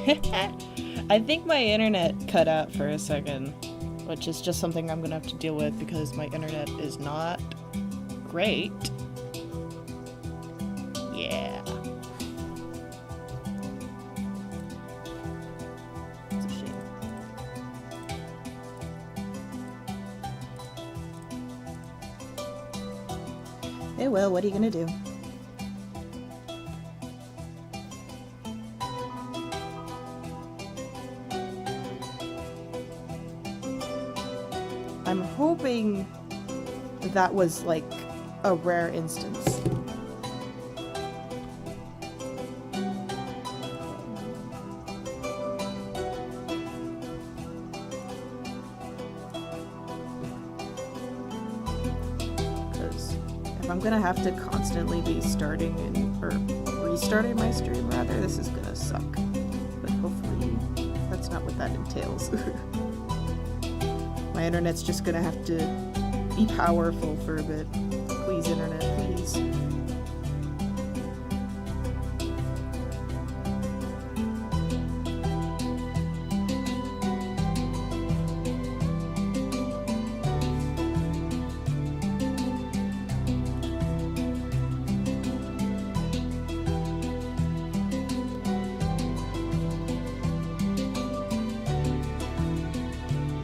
I think my internet cut out for a second, which is just something I'm gonna have to deal with because my internet is not great. Yeah. It's a shame. Hey, well, what are you gonna do? I'm hoping that was like a rare instance. Because if I'm gonna have to constantly be starting or restarting my stream rather, this is gonna suck. But hopefully that's not what that entails. My internet's just gonna have to be powerful for a bit. Please, internet, please.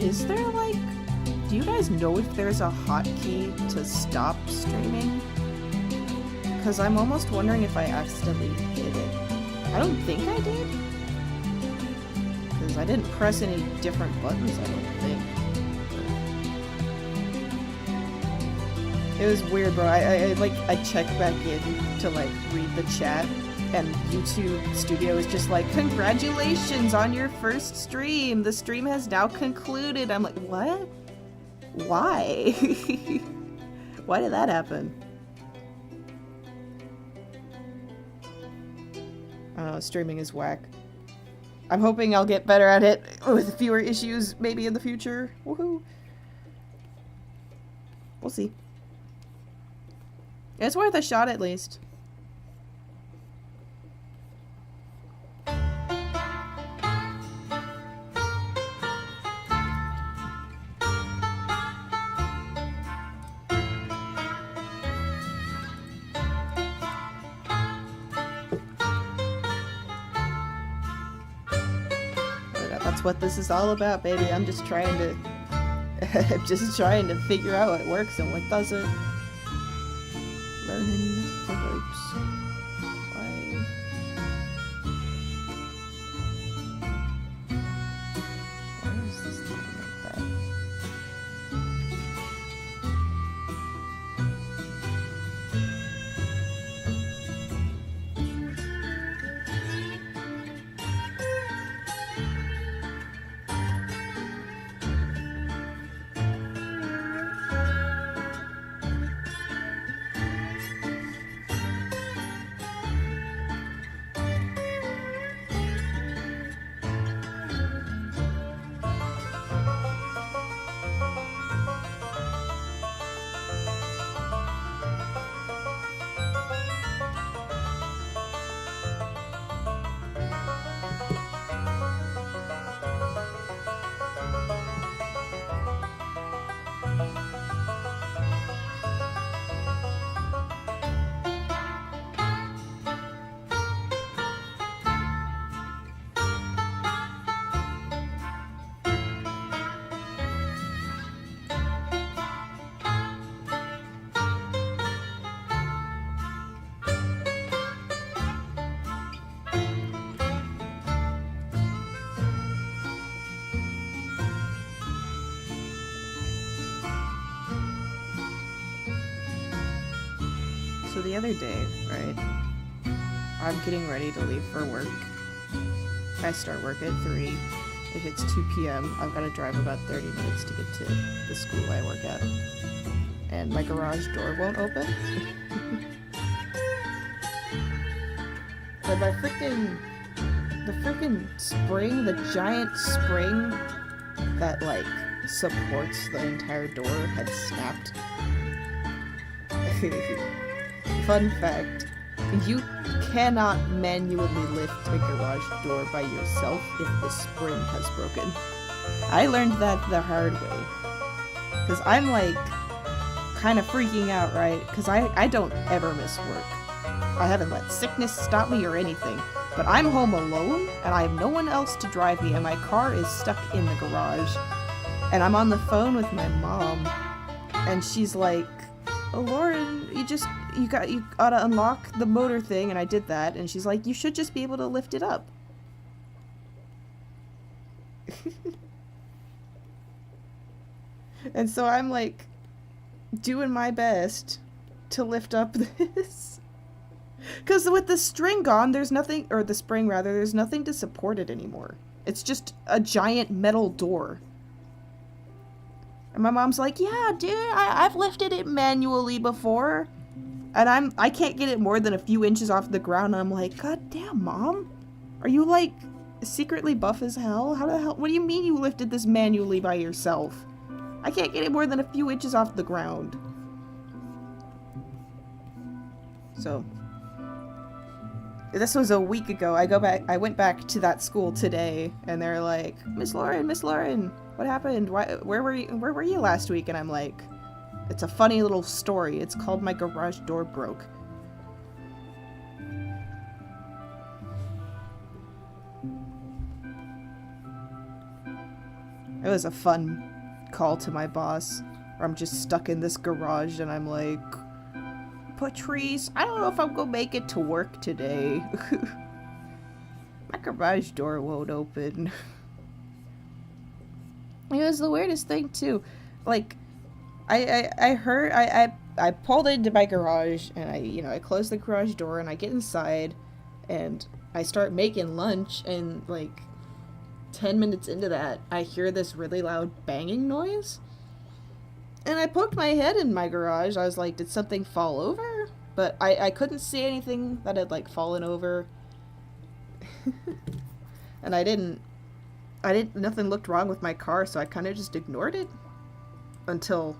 Is there like... Do you guys know if there's a hotkey to stop streaming? Because I'm almost wondering if I accidentally hit it. I don't think I did. Because I didn't press any different buttons, I don't think. It was weird, bro. I checked back in to like read the chat, and YouTube Studio is just like, congratulations on your first stream! The stream has now concluded! I'm like, what? Why? Why did that happen? Streaming is whack. I'm hoping I'll get better at it with fewer issues maybe in the future. Woohoo! We'll see. It's worth a shot at least. That's what this is all about, baby. I'm just trying to figure out what works and what doesn't. Learning the ropes. Why is this looking like that? So the other day, right, I'm getting ready to leave for work. I start work at 3. If it's 2 p.m., I've got to drive about 30 minutes to get to the school I work at. And my garage door won't open. But the freaking spring, the giant spring that, like, supports the entire door had snapped. Fun fact, you cannot manually lift a garage door by yourself if the spring has broken. I learned that the hard way. Because I'm like kind of freaking out, right? Because I don't ever miss work. I haven't let sickness stop me or anything. But I'm home alone and I have no one else to drive me and my car is stuck in the garage. And I'm on the phone with my mom and she's like, "Oh, Lauren, you gotta unlock the motor thing," and I did that, and she's like, "You should just be able to lift it up." And so I'm like doing my best to lift up this. Because with the string gone, there's nothing, or the spring rather, there's nothing to support it anymore. It's just a giant metal door. And my mom's like, "Yeah, dude, I've lifted it manually before." And I can't get it more than a few inches off the ground. And I'm like, "God damn, Mom. Are you like secretly buff as hell? How the hell, what do you mean you lifted this manually by yourself? I can't get it more than a few inches off the ground." So, this was a week ago. I went back to that school today and they're like, Miss Lauren, what happened? Where were you last week?" And I'm like, "It's a funny little story. It's called my garage door broke." It was a fun call to my boss, where I'm just stuck in this garage and I'm like, "Patrice, I don't know if I'm gonna make it to work today." My garage door won't open. It was the weirdest thing too. Like, I pulled into my garage and I close the garage door and I get inside and I start making lunch, and like 10 minutes into that, I hear this really loud banging noise. And I poked my head in my garage. I was like, did something fall over? But I couldn't see anything that had like fallen over. And nothing looked wrong with my car, so I kind of just ignored it until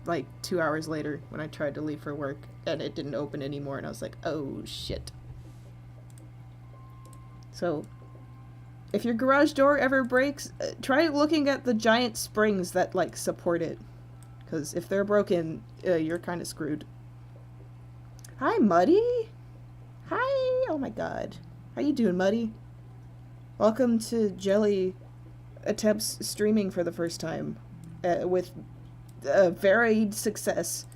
like 2 hours later when I tried to leave for work and it didn't open anymore, and I was like, oh shit. So if your garage door ever breaks, try looking at the giant springs that like support it, because if they're broken, you're kind of screwed. Hi, Muddy. Hi. Oh my god. How you doing, Muddy? Welcome to Jelly Attempts streaming for the first time, with varied success.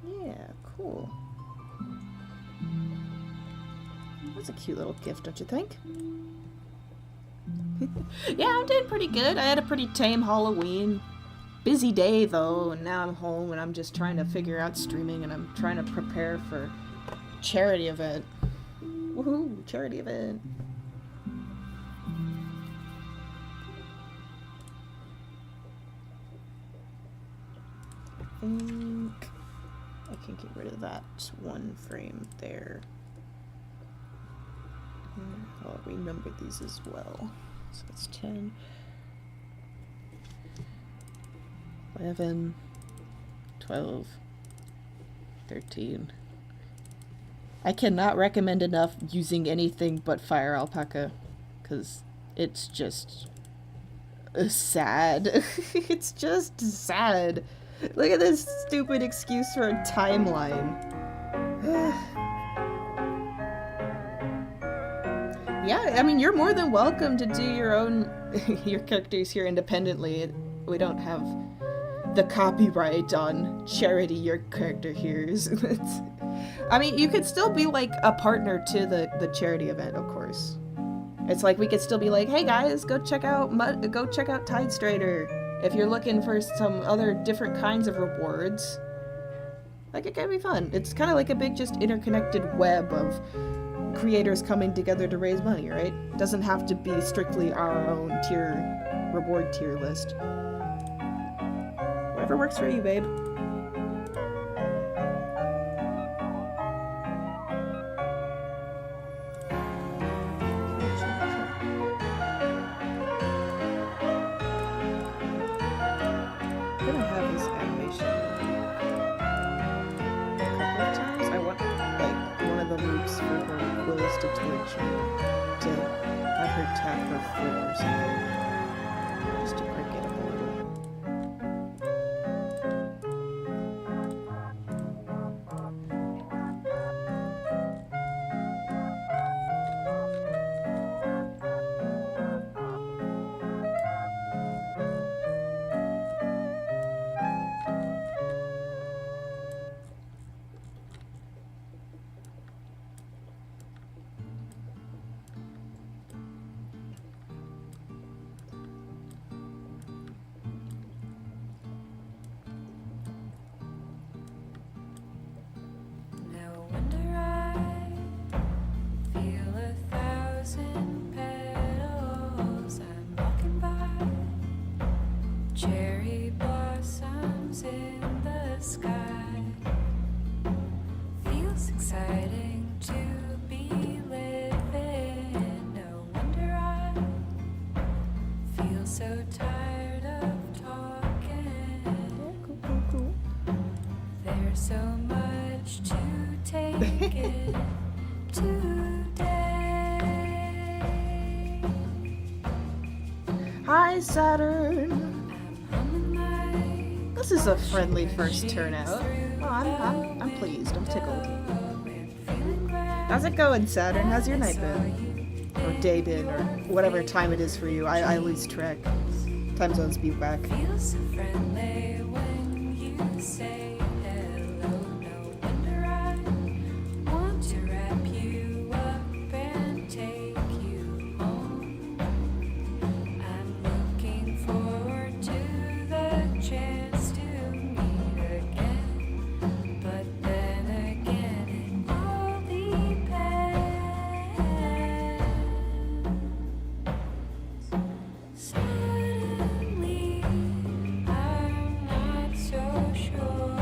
Yeah, cool. That's a cute little gift, don't you think? Yeah, I'm doing pretty good. I had a pretty tame Halloween. Busy day, though, and now I'm home and I'm just trying to figure out streaming, and I'm trying to prepare for charity event. Woohoo, charity event. I think I can get rid of that one frame there. I'll renumber these as well. So it's 10, 11, 12, 13. I cannot recommend enough using anything but Fire Alpaca, because it's just sad. It's just sad. Look at this stupid excuse for a timeline. Yeah, I mean, you're more than welcome to do your own, your characters here independently. We don't have the copyright on charity your character hears. I mean, you could still be like a partner to the charity event, of course. It's like we could still be like, hey guys, go check out Tidestrider if you're looking for some other different kinds of rewards. Like, it can be fun. It's kind of like a big, just interconnected web of creators coming together to raise money, right? It doesn't have to be strictly our own reward tier list. Whatever works for you, babe. for her quills to torch you, to have her tap her foot or something. Just to break it up a little. Cherry blossoms in the sky. Feels exciting to be living. No wonder I feel so tired of talking. There's so much to take in today. Hi, Saturn! This is a friendly first turnout. Oh, I'm pleased. I'm tickled. How's it going, Saturn? How's your night been? Or day been, or whatever time it is for you. I lose track. Time zones be back. Feels so friendly when you say hello. No wonder I want to wrap you up and take you home. I'm looking forward to the chance to meet again. But then again, it all depends. Suddenly, I'm not so sure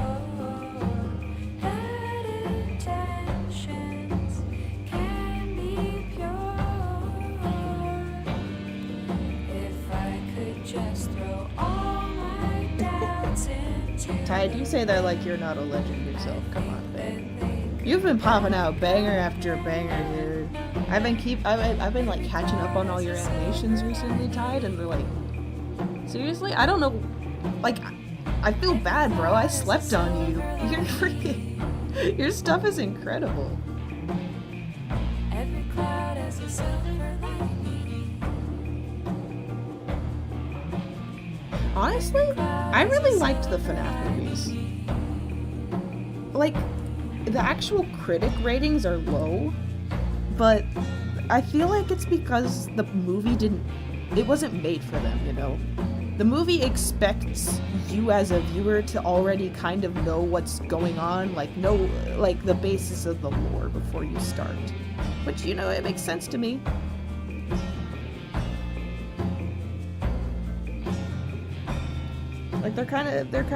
that intentions can be pure. If I could just throw all my doubts into Ty, do you say that like you're not a legend yourself? Come on, babe. You've been popping out banger after banger, dude. I've been like catching up on all your animations recently, Tide, and they're like, seriously? I don't know, like, I feel bad, bro. I slept on you. You're freaking, your stuff is incredible. every cloud has a silver lining. Honestly, I really liked the FNAF movies. Like, the actual critic ratings are low, but I feel like it's because the movie it wasn't made for them, you know? The movie expects you as a viewer to already kind of know what's going on, know the basis of the lore before you start. Which, you know, it makes sense to me. Like, they're kind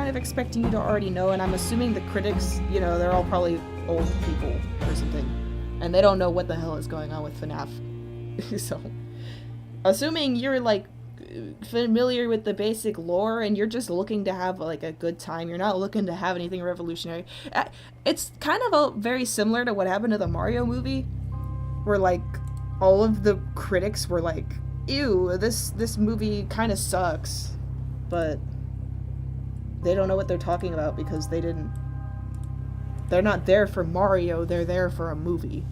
of expecting you to already know, and I'm assuming the critics, you know, they're all probably old people or something, and they don't know what the hell is going on with FNAF. So, assuming you're, like, familiar with the basic lore and you're just looking to have, like, a good time, you're not looking to have anything revolutionary. It's kind of very similar to what happened to the Mario movie, where, like, all of the critics were like, ew, this movie kind of sucks, but they don't know what they're talking about because they're not there for Mario, they're there for a movie.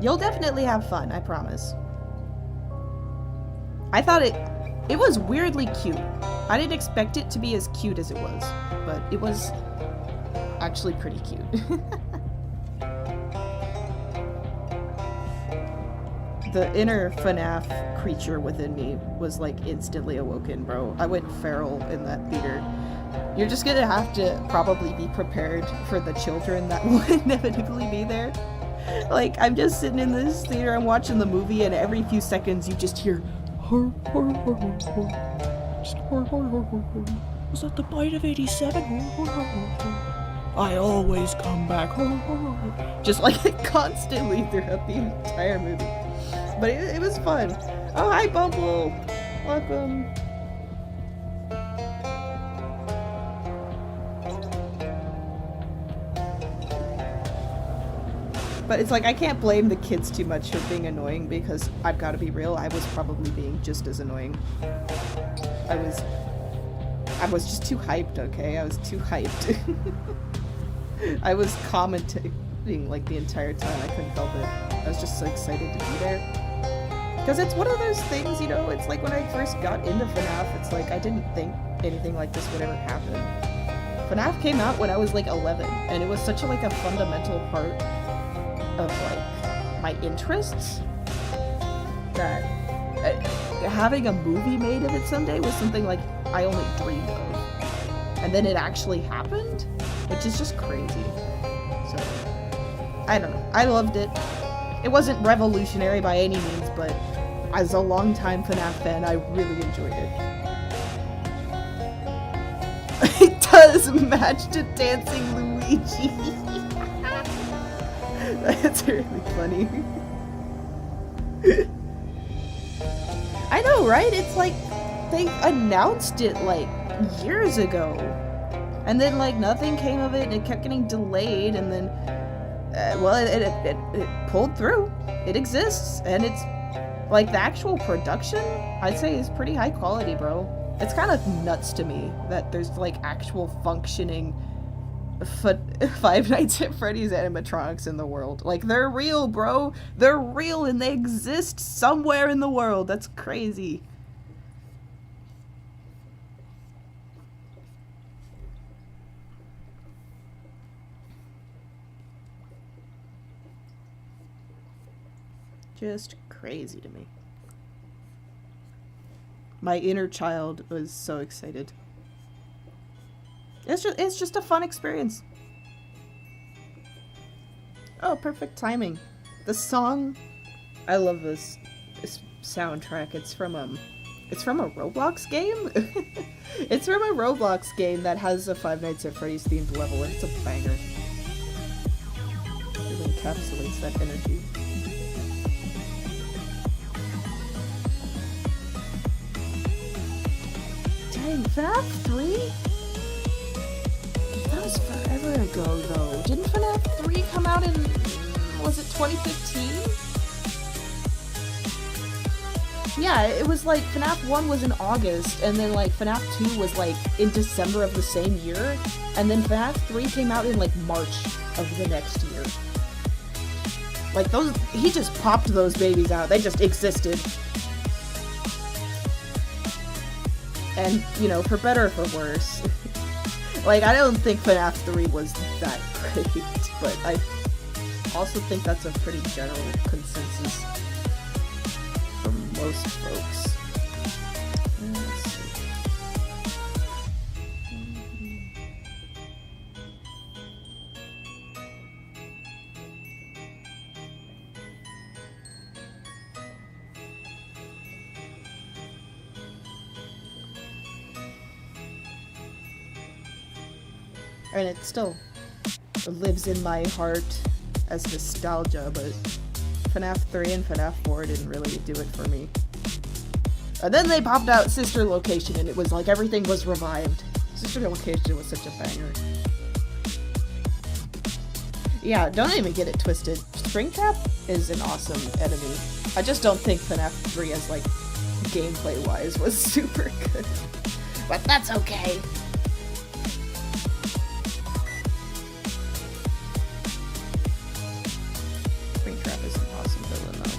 You'll definitely have fun, I promise. I thought it was weirdly cute. I didn't expect it to be as cute as it was, but it was actually pretty cute. The inner FNAF creature within me was like instantly awoken, bro. I went feral in that theater. You're just gonna have to probably be prepared for the children that will inevitably be there. Like, I'm just sitting in this theater, I'm watching the movie, and every few seconds you just hear was that the bite of 87? I always come back. Just like constantly throughout the entire movie. But it was fun. Oh, hi, Bumble! Welcome. But it's like, I can't blame the kids too much for being annoying because I've got to be real, I was probably being just as annoying. I was just too hyped, okay? I was too hyped. I was commentating like the entire time, I couldn't help it. I was just so excited to be there. Because it's one of those things, you know, it's like when I first got into FNAF, it's like I didn't think anything like this would ever happen. FNAF came out when I was like 11, and it was such like a fundamental part of like my interests that having a movie made of it someday was something like I only dreamed of. And then it actually happened, which is just crazy. So, I don't know. I loved it. It wasn't revolutionary by any means, but as a longtime FNAF fan, I really enjoyed it. It does match to Dancing Luigi. That's really funny. I know, right? It's like they announced it like years ago, and then like nothing came of it, and it kept getting delayed, and then well, it pulled through. It exists, and it's like the actual production, I'd say, is pretty high quality, bro. It's kind of nuts to me that there's like actual functioning Five Nights at Freddy's animatronics in the world. Like, they're real, bro. They're real, and they exist somewhere in the world. That's crazy. Just crazy to me. My inner child was so excited. It's just a fun experience. Oh, perfect timing. The song, I love this soundtrack. It's from a Roblox game. It's from a Roblox game that has a Five Nights at Freddy's themed level, and it's a banger. It really encapsulates that energy. Dang, FNAF 3? That was forever ago, though. Didn't FNAF 3 come out in, was it 2015? Yeah, it was like FNAF 1 was in August, and then like FNAF 2 was like in December of the same year, and then FNAF 3 came out in like March of the next year. Like those, he just popped those babies out. They just existed. And, you know, for better or for worse. Like, I don't think FNAF 3 was that great, but I also think that's a pretty general consensus from most folks. Let's see. And it still lives in my heart as nostalgia, but FNAF 3 and FNAF 4 didn't really do it for me. And then they popped out Sister Location, and it was like everything was revived. Sister Location was such a banger. Yeah, don't even get it twisted. Springtrap is an awesome enemy. I just don't think FNAF 3 as like gameplay-wise was super good. But that's okay. Springtrap is an awesome villain, though.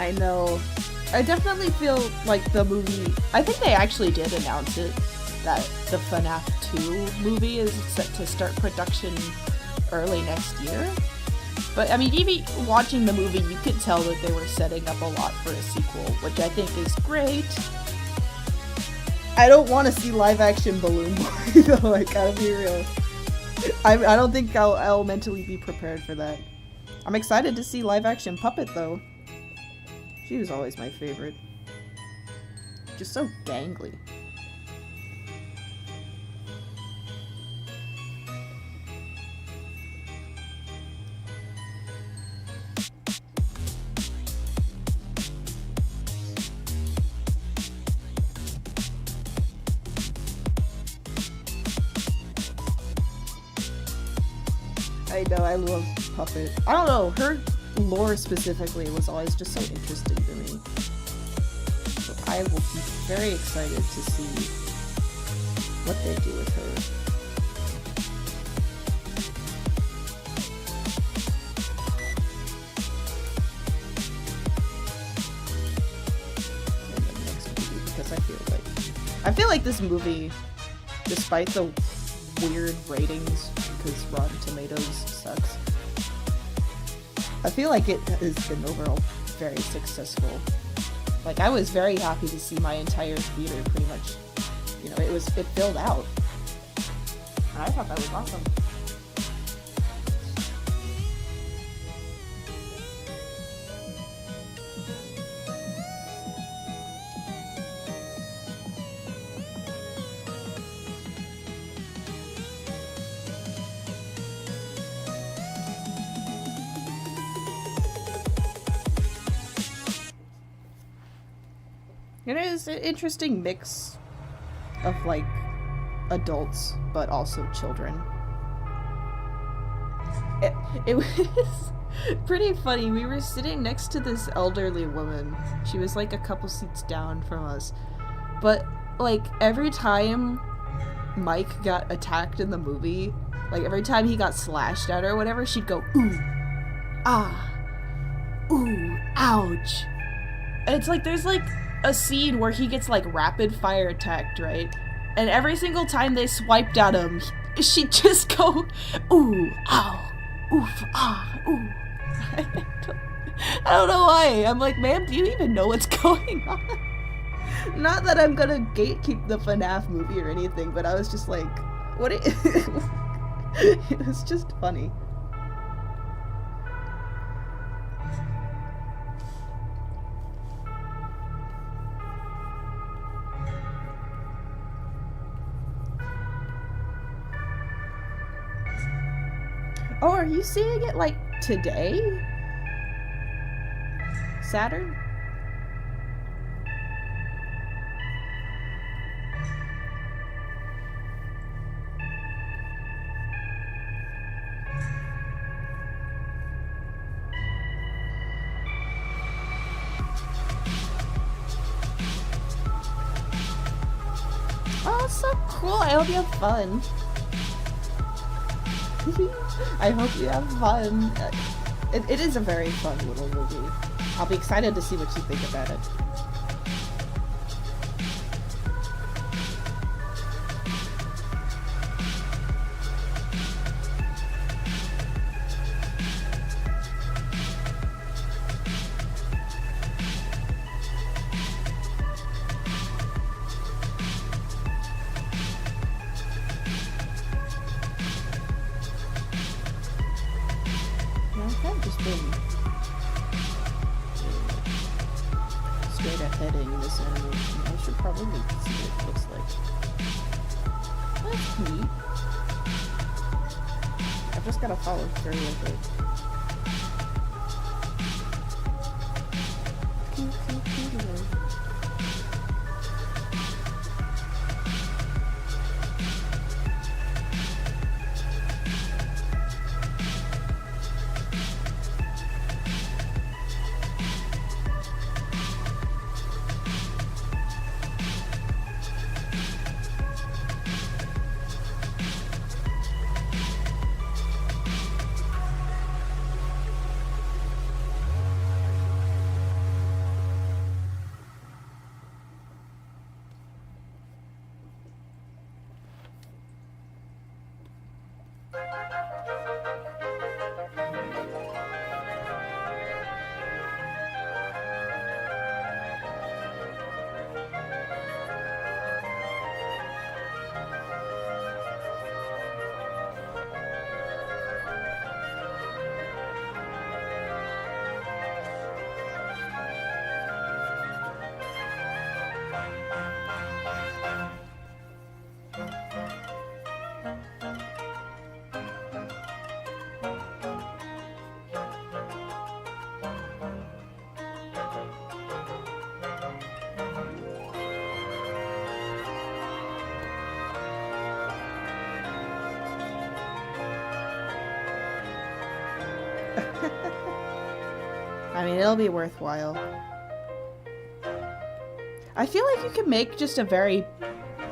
I know. I definitely feel like the movie. I think they actually did announce it that the FNAF 2 movie is set to start production early next year. But I mean, even watching the movie, you could tell that they were setting up a lot for a sequel, which I think is great. I don't want to see live action Balloon Boy though. I gotta be real. I don't think I'll mentally be prepared for that. I'm excited to see live action Puppet though. She was always my favorite. Just so gangly. I know, I love Puppet. I don't know, her lore specifically was always just so interesting to me. So I will be very excited to see what they do with her. In the next movie, because I feel like this movie, despite the weird ratings, because Rotten Tomatoes sucks, I feel like it has been overall very successful. Like, I was very happy to see my entire theater pretty much, you know, it filled out. And I thought that was awesome. It is an interesting mix of, like, adults, but also children. It was pretty funny. We were sitting next to this elderly woman. She was, like, a couple seats down from us. But, like, every time Mike got attacked in the movie, like, every time he got slashed at or whatever, she'd go, ooh, ah, ooh, ouch. And it's like, there's, like, a scene where he gets, like, rapid fire attacked, right? And every single time they swiped at him, she'd just go, ooh, ow, oof, ah, ooh. I don't know why. I'm like, ma'am, do you even know what's going on? Not that I'm gonna gatekeep the FNAF movie or anything, but I was just like, what it was just funny. Oh, are you seeing it, like, today? Saturn? Oh, that's so cool. I hope you have fun. I hope you have fun. It is a very fun little movie. I'll be excited to see what you think about it. I've just been straight aheading this animation. I should probably see what it looks like. That's neat. I've just gotta follow through with it. I mean, it'll be worthwhile. I feel like you can make just a very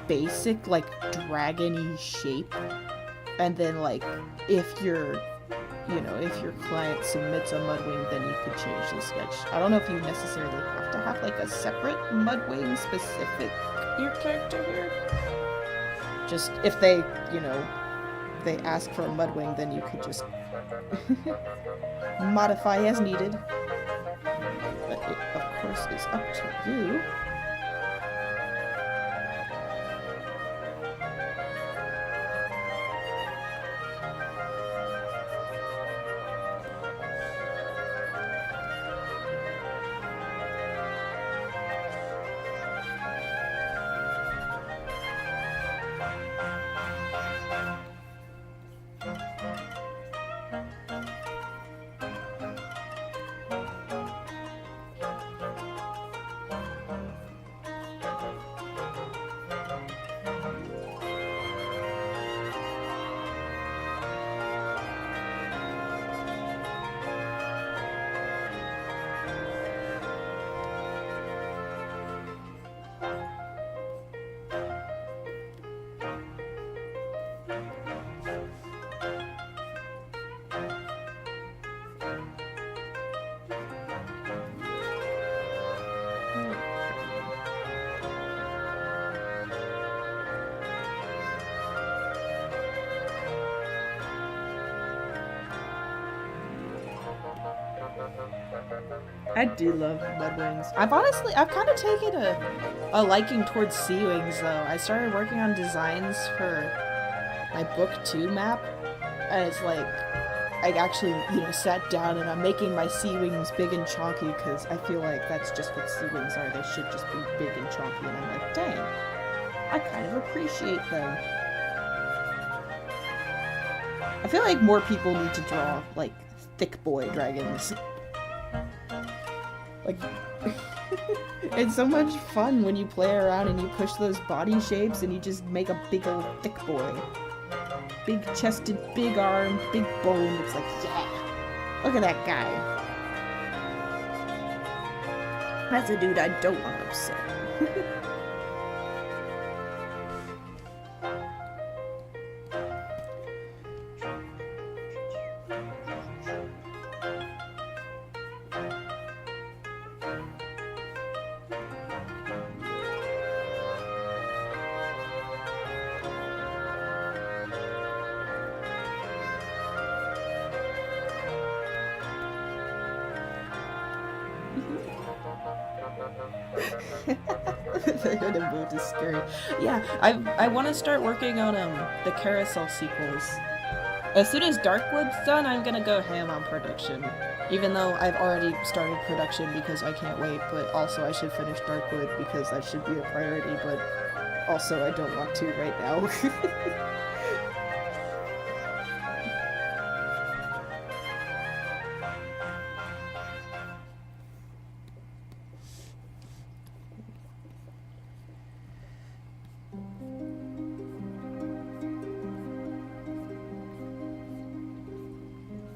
basic, like, dragon-y shape. And then, like, if your client submits a Mudwing, then you could change the sketch. I don't know if you necessarily have to have, like, a separate Mudwing specific your character here. Just, if they, they ask for a Mudwing, then you could just modify as needed. But it, of course, is up to you. I do love Mudwings. I've kind of taken a liking towards Sea Wings, though. I started working on designs for my Book 2 map, and it's like, I actually, sat down and I'm making my Sea Wings big and chonky, because I feel like that's just what Sea Wings are. They should just be big and chonky, and I'm like, dang, I kind of appreciate them. I feel like more people need to draw, like, thick boy dragons. Like, it's so much fun when you play around and you push those body shapes and you just make a big old thick boy. Big chested, big armed, big bone. It's like, yeah, look at that guy. That's a dude I don't want to upset. The Hooded Boot is scary. Yeah, I want to start working on the Carousel sequels. As soon as Darkwood's done, I'm gonna go ham on production. Even though I've already started production because I can't wait, but also I should finish Darkwood because that should be a priority, but also I don't want to right now.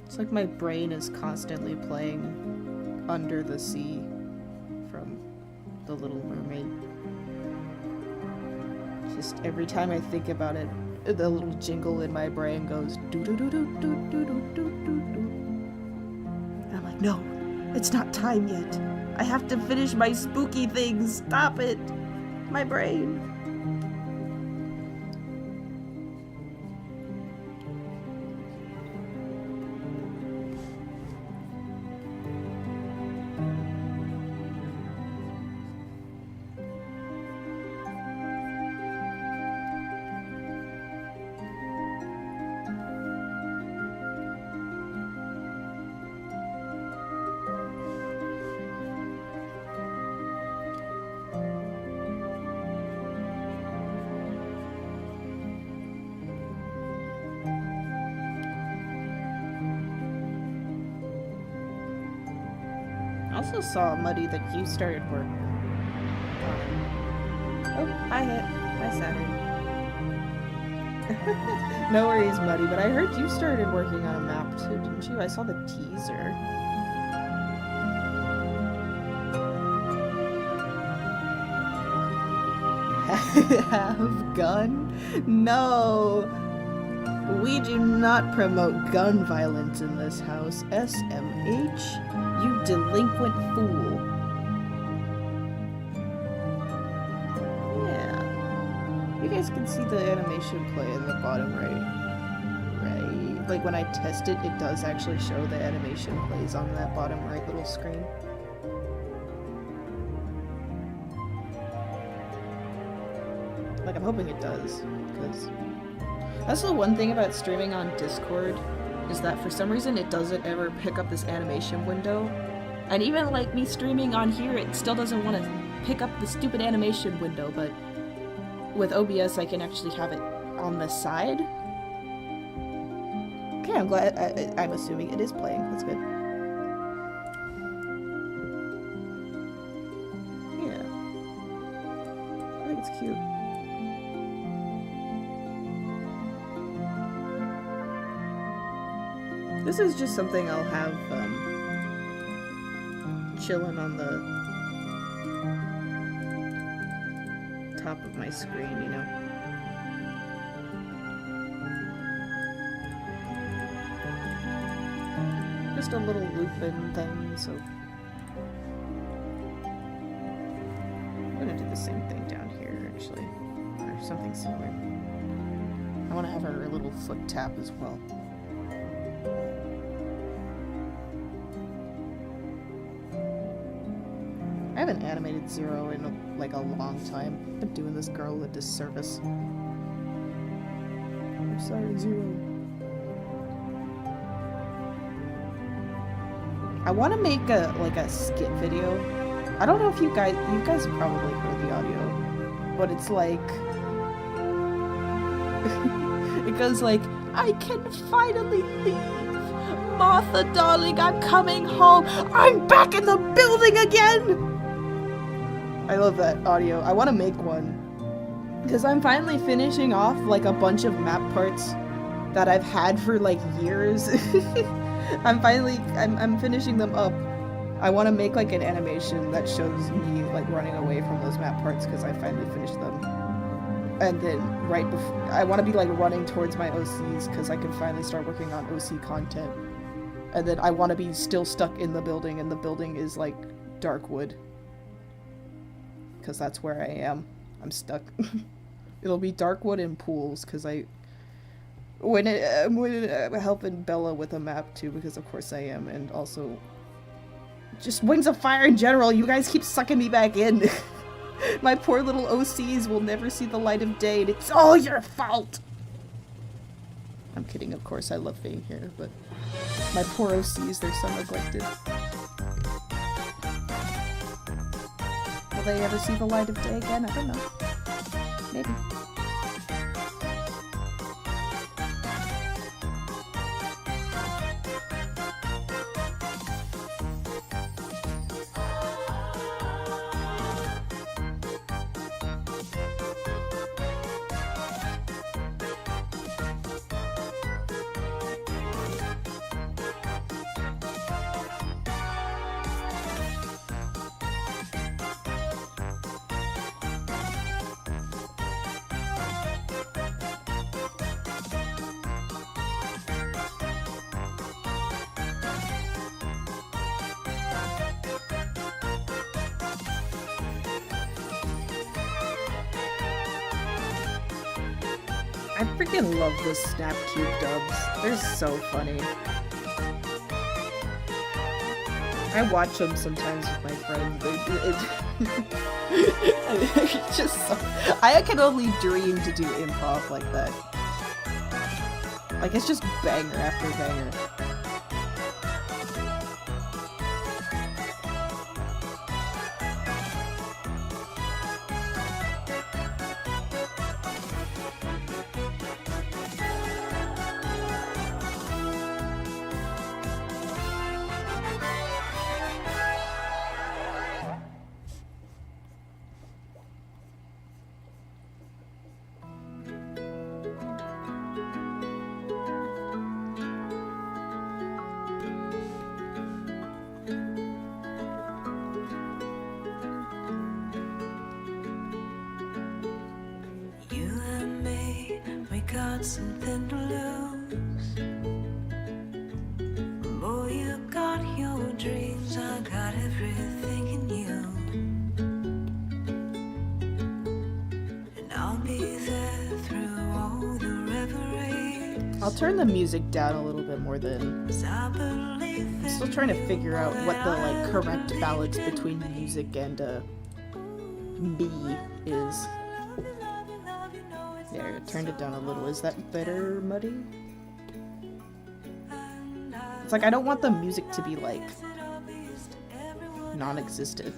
It's like my brain is constantly playing Under the Sea from The Little Mermaid. Just every time I think about it, the little jingle in my brain goes doo doo doo doo doo doo doo doo doo. And I'm like, no, it's not time yet. I have to finish my spooky things. Stop it, my brain. also saw, Muddy, that you started work on it. Oh, hi, Hit. Hi, Saturn. No worries, Muddy, but I heard you started working on a map too, didn't you? I saw the teaser. Have gun? No! We do not promote gun violence in this house. SMH, you delinquent fool. Yeah. You guys can see the animation play in the bottom right. Right? Like when I test it, it does actually show the animation plays on that bottom right little screen. Like, I'm hoping it does, because that's the one thing about streaming on Discord, is that for some reason it doesn't ever pick up this animation window. And even like me streaming on here, it still doesn't want to pick up the stupid animation window, but with OBS I can actually have it on the side. Okay, I'm glad, I'm assuming it is playing, that's good. Yeah. I think it's cute. This is just something I'll have chilling on the top of my screen, you know. Just a little loop-in thing, so I'm gonna do the same thing down here, actually, or something similar. I want to have her little foot tap as well. I haven't animated Zero in like a long time. I've been doing this girl a disservice. I'm sorry, Zero. I want to make a skit video. I don't know if you guys have probably heard the audio, but it's like it goes like, I can finally leave. Martha, darling, I'm coming home. I'm back in the building again. I love that audio. I want to make one because I'm finally finishing off like a bunch of map parts that I've had for like years. I'm finishing them up. I want to make like an animation that shows me like running away from those map parts because I finally finished them. And then right before, I want to be like running towards my OCs because I can finally start working on OC content. And then I want to be still stuck in the building, and the building is like Darkwood. Because that's where I am. I'm stuck. It'll be Darkwood and pools, because I'm helping Bella with a map too, because of course I am, and also just Wings of Fire in general. You guys keep sucking me back in. My poor little OCs will never see the light of day, and it's all your fault! I'm kidding, of course, I love being here, but my poor OCs, they're so neglected. Will they ever see the light of day again? I don't know. Maybe. I freaking love the Snapcube dubs. They're so funny. I watch them sometimes with my friends. It's just so, I can only dream to do improv like that. Like, it's just banger after banger. got something to lose. Boy, you got your dreams, I got everything in you. And I'll be there through all the reverie. I'll turn the music down a little bit more then. 'Cause I believe I'm still trying to figure out what the like correct balance between music and me is. There, I turned it down a little. Is that better, Muddy? It's like I don't want the music to be like non-existent,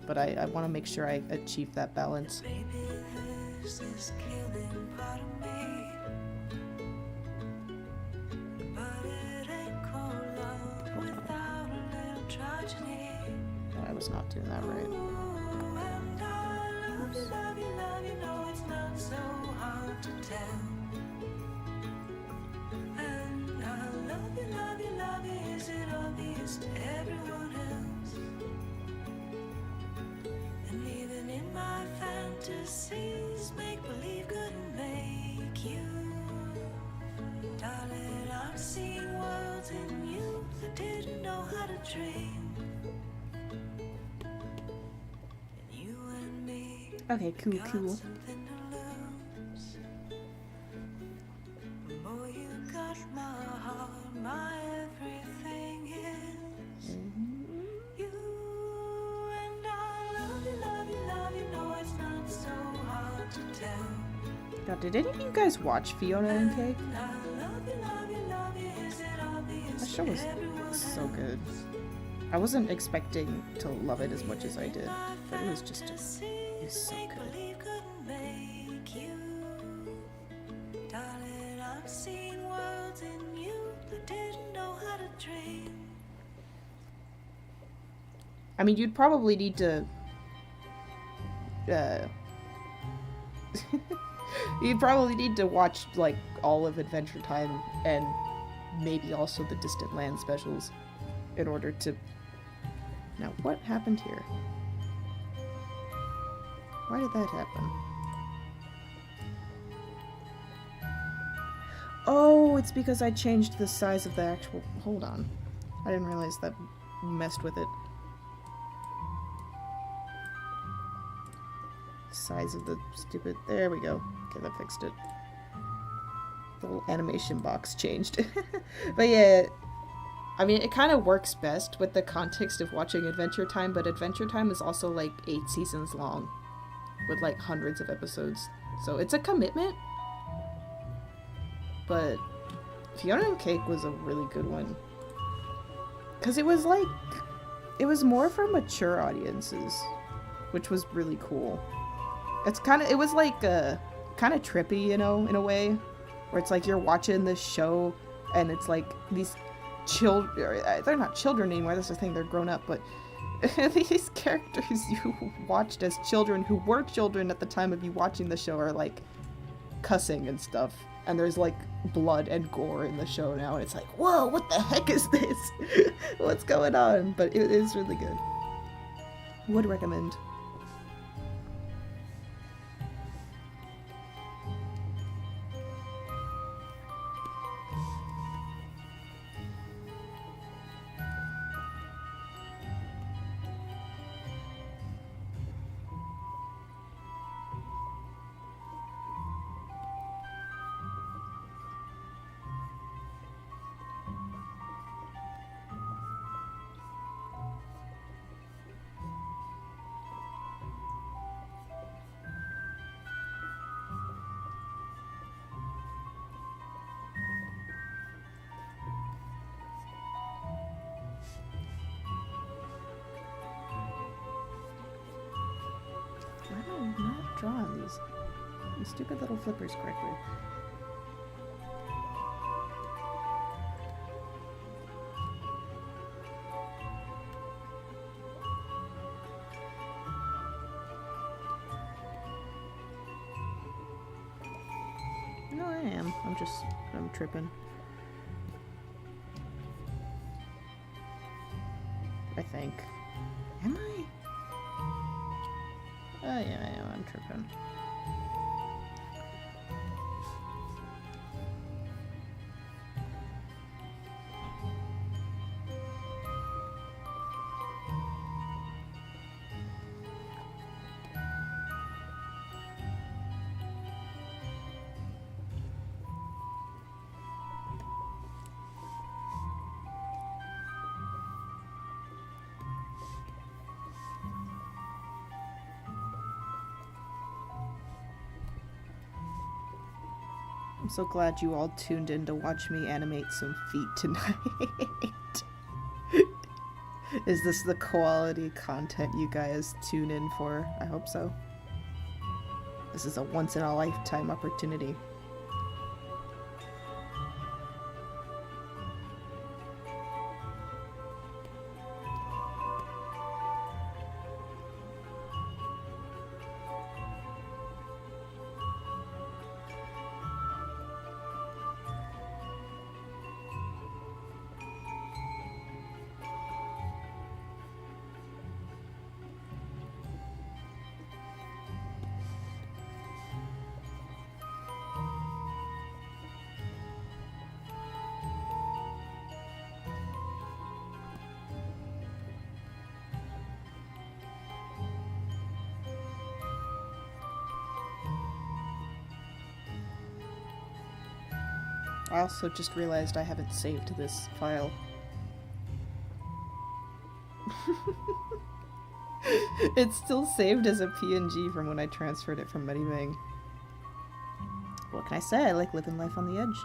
but I want to make sure I achieve that balance. this is killing part of me. But it ain't called love without a little tragedy. Oh, I was not doing that right. Ooh, and I love you, love you, love you, know it's not so hard to tell. And I love you, love you, love you, is it obvious to everyone else? And even in my fantasies, make believe couldn't make you. Darling, I've seen worlds in you that didn't know how to dream. And you and me Okay, cool, got cool. something to lose. Boy, you got my heart, my everything is you. And I love you, love you, love you, know it's not so hard to tell. God, did any of you guys watch Fiona and Cake? I love you, love you, love you, is it obvious That show was to everyone so good. I wasn't expecting to love it as much as I did, but it was just, it was so good. believe couldn't make you. Darling, I've seen worlds in you that didn't know how to dream. I mean, you'd probably need to, you'd probably need to watch, like, all of Adventure Time and maybe also the Distant Land specials in order to... Now, what happened here? Why did that happen? Oh, it's because I changed the size of the actual... Hold on. I didn't realize that messed with it. Size of the stupid... There we go. Okay, that fixed it. The little animation box changed. But yeah, I mean, it kind of works best with the context of watching Adventure Time, but Adventure Time is also like 8 seasons long with like hundreds of episodes. So it's a commitment. But Fiona and Cake was a really good one. Because it was like... It was more for mature audiences, which was really cool. It's kind of... It was like kind of trippy, you know, in a way. Where it's like you're watching this show and it's like these children... They're not children anymore, that's the thing, they're grown up, but these characters you watched as children who were children at the time of you watching the show are like cussing and stuff. And there's like blood and gore in the show now, and it's like, whoa, what the heck is this? What's going on? But it is really good. Would recommend. Why am I not drawing these stupid little flippers correctly? No, I am. I'm tripping. I think. Am I? Oh yeah, I am. I'm tripping. I'm so glad you all tuned in to watch me animate some feet tonight. Is this the quality content you guys tune in for? I hope so. This is a once-in-a-lifetime opportunity. I also just realized I haven't saved this file. It's still saved as a PNG from when I transferred it from Medivang. What can I say? I like living life on the edge.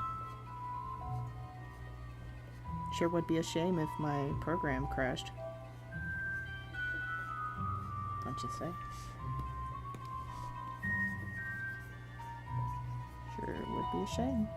Sure would be a shame if my program crashed. Don't you say? Sure would be a shame.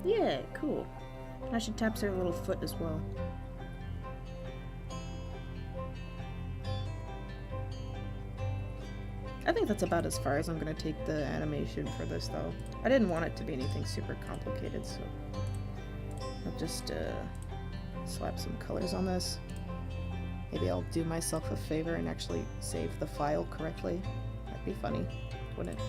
Yeah, cool. I should tap their little foot as well. I think that's about as far as I'm gonna take the animation for this, though. I didn't want it to be anything super complicated, so I'll just slap some colors on this. Maybe I'll do myself a favor and actually save the file correctly. That'd be funny, wouldn't it?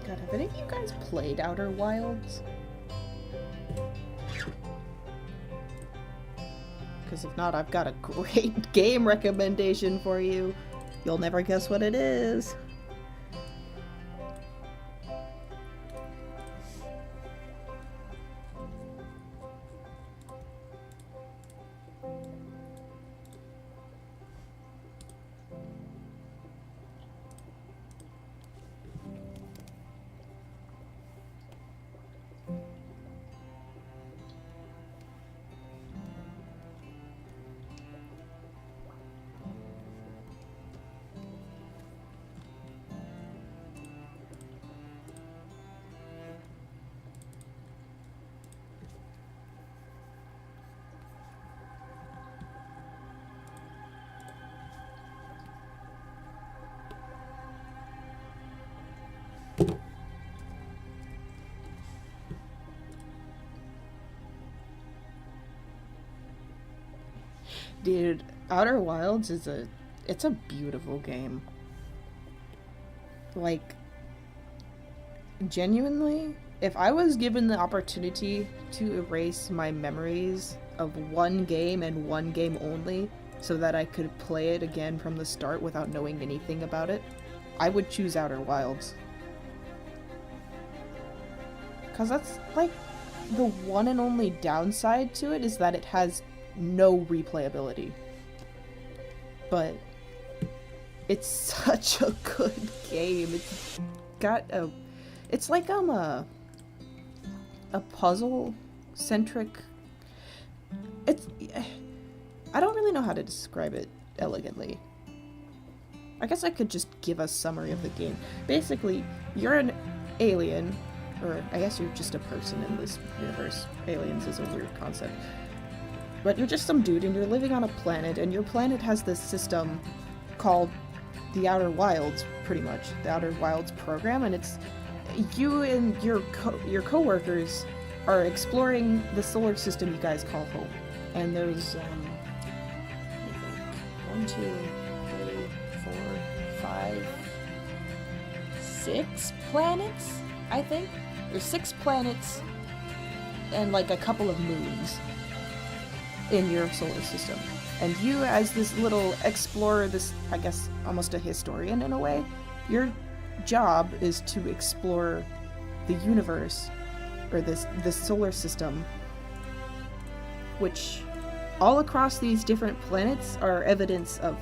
God, have any of you guys played Outer Wilds? Because if not, I've got a great game recommendation for you. You'll never guess what it is. Dude, Outer Wilds is it's a beautiful game. Like, genuinely, if I was given the opportunity to erase my memories of one game and one game only, so that I could play it again from the start without knowing anything about it, I would choose Outer Wilds. 'Cause that's, like, the one and only downside to it is that it has no replayability. But it's such a good game. It's got a... It's like a puzzle-centric... It's... I don't really know how to describe it. elegantly. I guess I could just give a summary of the game. Basically, you're an alien, or I guess you're just a person in this universe. Aliens is a weird concept. But you're just some dude and you're living on a planet, and your planet has this system called the Outer Wilds, pretty much. The Outer Wilds program, and it's you and your co-workers are exploring the solar system you guys call home. And there's 1, 2, 3, 4, 5, 6 planets, I think. There's 6 planets and like a couple of moons in your solar system. And you, as this little explorer, this, I guess, almost a historian in a way, your job is to explore the universe, or this solar system, which all across these different planets are evidence of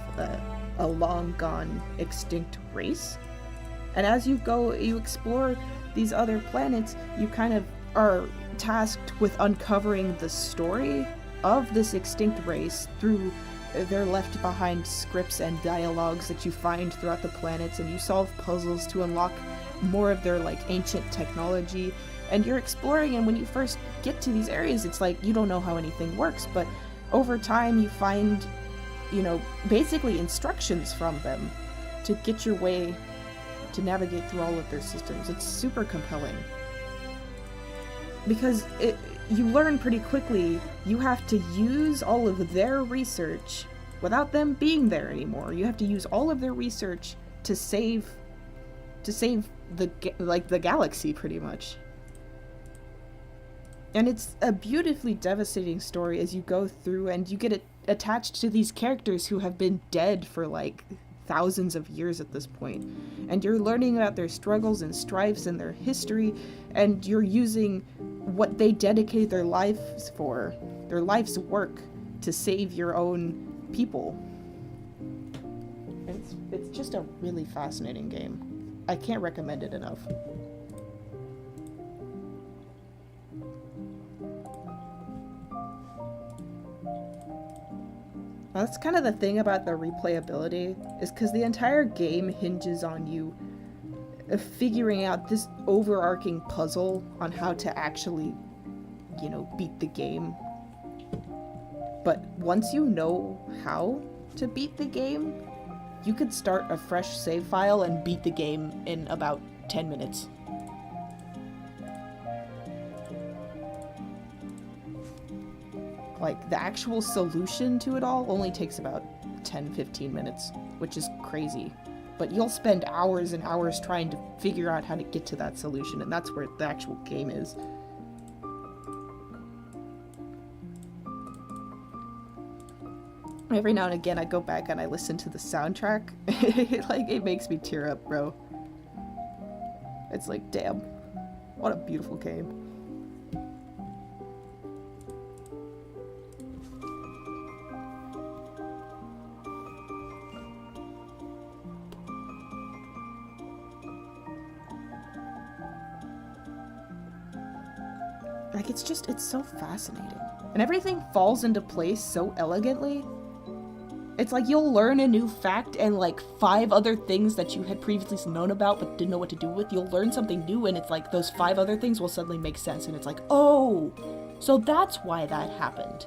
a long-gone extinct race. And as you explore these other planets, you kind of are tasked with uncovering the story of this extinct race through their left behind scripts and dialogues that you find throughout the planets, and you solve puzzles to unlock more of their like ancient technology. And you're exploring, and when you first get to these areas, it's like you don't know how anything works, but over time you find, you know, basically instructions from them to get your way to navigate through all of their systems. It's super compelling. Because you learn pretty quickly you have to use all of their research without them being there anymore. You have to use all of their research to save the galaxy, pretty much. And it's a beautifully devastating story as you go through, and you get attached to these characters who have been dead for like thousands of years at this point. And you're learning about their struggles and strifes and their history, and you're using what they dedicated their lives for, their life's work, to save your own people. It's just a really fascinating game. I can't recommend it enough. That's kind of the thing about the replayability, is because the entire game hinges on you figuring out this overarching puzzle on how to actually, you know, beat the game. But once you know how to beat the game, you could start a fresh save file and beat the game in about 10 minutes. Like, the actual solution to it all only takes about 10-15 minutes, which is crazy. But you'll spend hours and hours trying to figure out how to get to that solution, and that's where the actual game is. Every now and again I go back and I listen to the soundtrack. Like, it makes me tear up, bro. It's like, damn, what a beautiful game. Like, it's so fascinating. And everything falls into place so elegantly. It's like you'll learn a new fact and like 5 other things that you had previously known about but didn't know what to do with. You'll learn something new and it's like those 5 other things will suddenly make sense, and it's like, oh, so that's why that happened.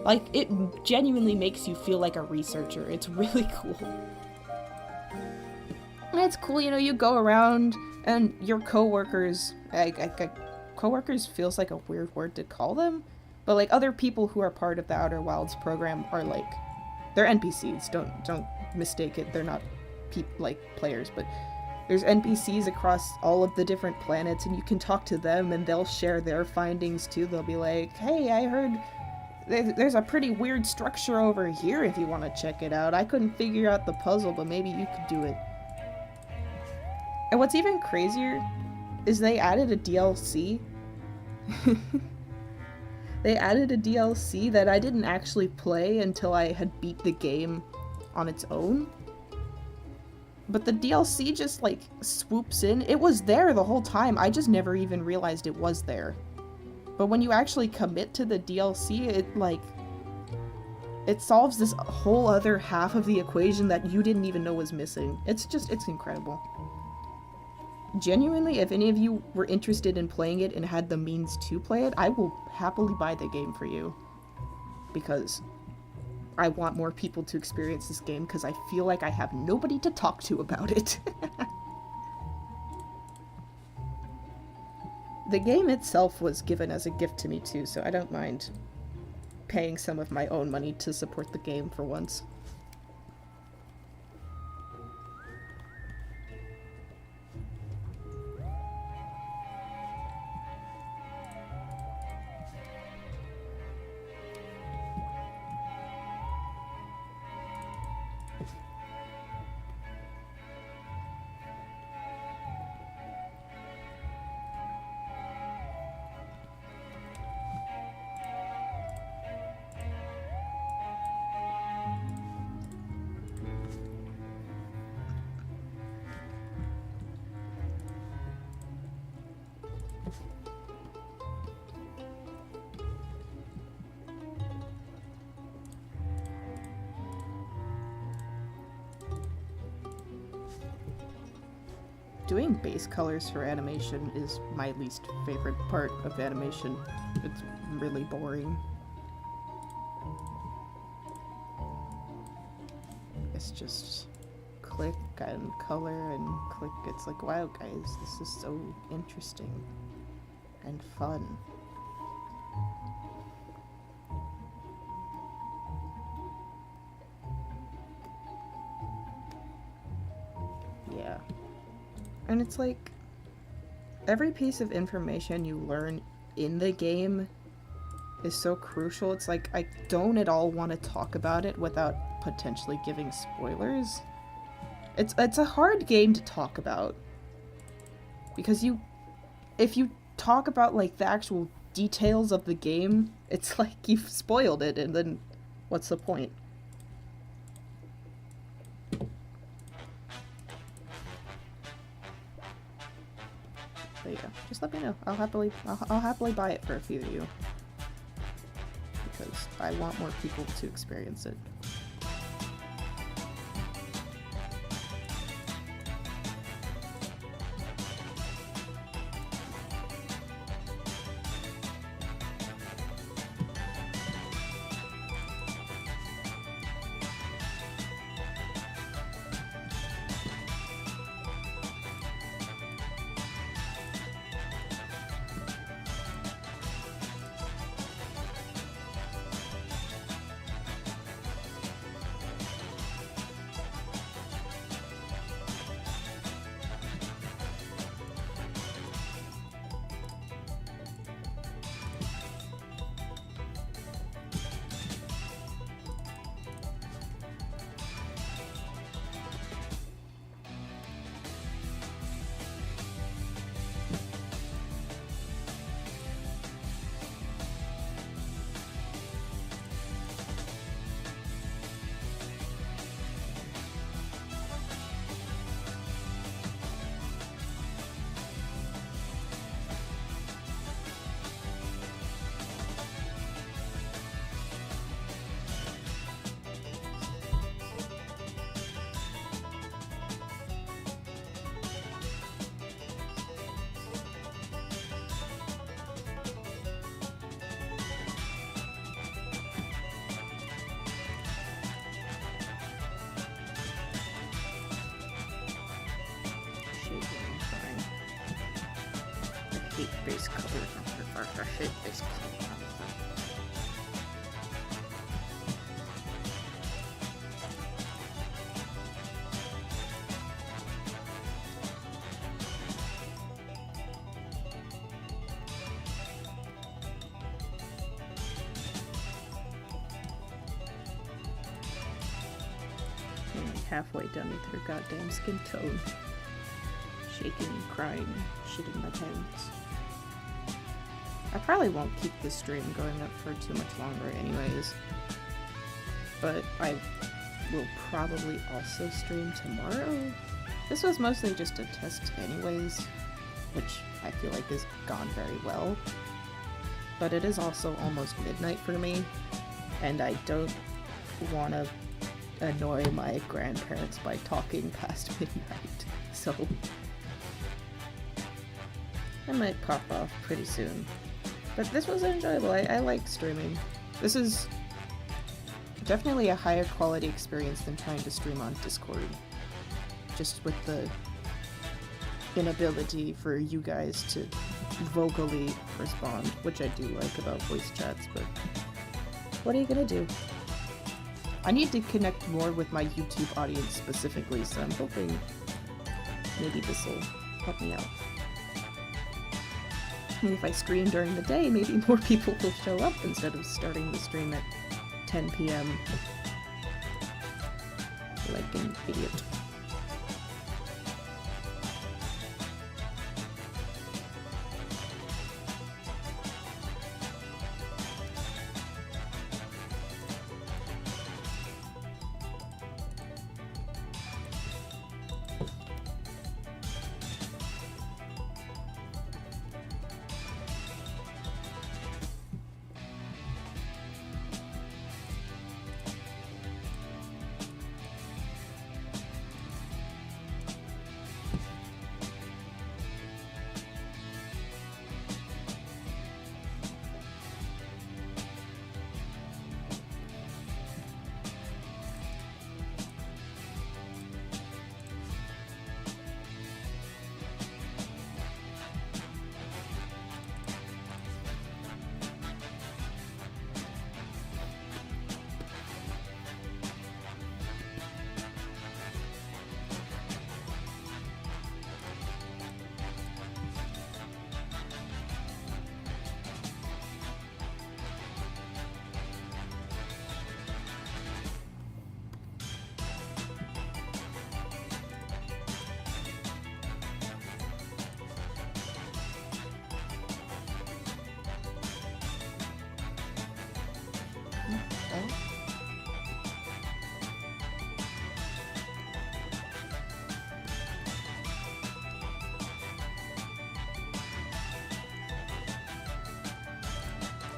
Like, it genuinely makes you feel like a researcher. It's really cool. And it's cool, you know, you go around and your coworkers, coworkers feels like a weird word to call them, but like other people who are part of the Outer Wilds program are like, they're NPCs. Don't mistake it. They're not like players, but there's NPCs across all of the different planets, and you can talk to them and they'll share their findings too. They'll be like, hey, I heard there's a pretty weird structure over here if you want to check it out. I couldn't figure out the puzzle, but maybe you could do it. And what's even crazier is they added a DLC. They added a DLC that I didn't actually play until I had beat the game on its own. But the DLC just like swoops in. It was there the whole time. I just never even realized it was there. But when you actually commit to the DLC, it like it solves this whole other half of the equation that you didn't even know was missing. It's incredible. Genuinely, if any of you were interested in playing it and had the means to play it, I will happily buy the game for you. Because I want more people to experience this game, because I feel like I have nobody to talk to about it. The game itself was given as a gift to me too, so I don't mind paying some of my own money to support the game for once. Doing base colors for animation is my least favorite part of animation. It's really boring. It's just click and color and click. It's like, wow guys, this is so interesting and fun. Yeah. And it's like, every piece of information you learn in the game is so crucial. It's like, I don't at all want to talk about it without potentially giving spoilers. It's a hard game to talk about. Because if you talk about like the actual details of the game, it's like you've spoiled it, and then what's the point? But yeah, just let me know. I'll happily buy it for a few of you. Because I want more people to experience it. Base color. I hate base color. Halfway done with her goddamn skin tone. Shaking, crying, shitting my pants. I probably won't keep this stream going up for too much longer anyways. But I will probably also stream tomorrow. This was mostly just a test anyways, which I feel like has gone very well. But it is also almost midnight for me, and I don't want to annoy my grandparents by talking past midnight, so I might pop off pretty soon. But this was enjoyable. I like streaming. This is definitely a higher quality experience than trying to stream on Discord. Just with the inability for you guys to vocally respond, which I do like about voice chats, but what are you gonna do? I need to connect more with my YouTube audience specifically, so I'm hoping maybe this will help me out. And if I stream during the day, maybe more people will show up instead of starting the stream at 10 p.m. like an idiot.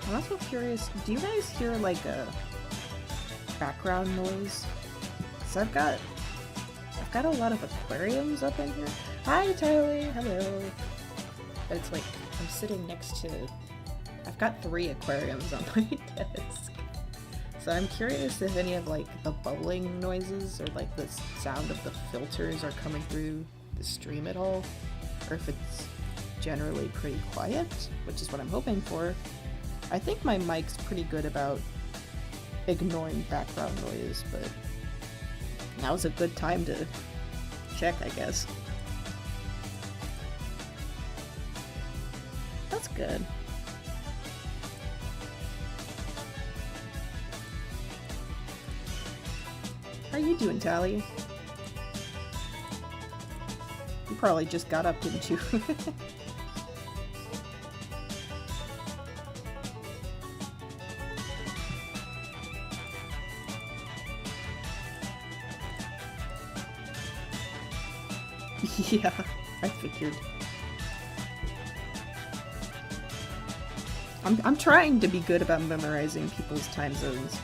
I'm also curious, do you guys hear like a background noise? Cause I've got a lot of aquariums up in here. Hi Tyler, hello. But it's like I'm sitting next to, I've got 3 aquariums on my desk. So I'm curious if any of like the bubbling noises or like the sound of the filters are coming through the stream at all, or if it's generally pretty quiet, which is what I'm hoping for. I think my mic's pretty good about ignoring background noise, but now's a good time to check, I guess. That's good. How you doing, Tally? You probably just got up, didn't you? Yeah, I figured. I'm trying to be good about memorizing people's time zones.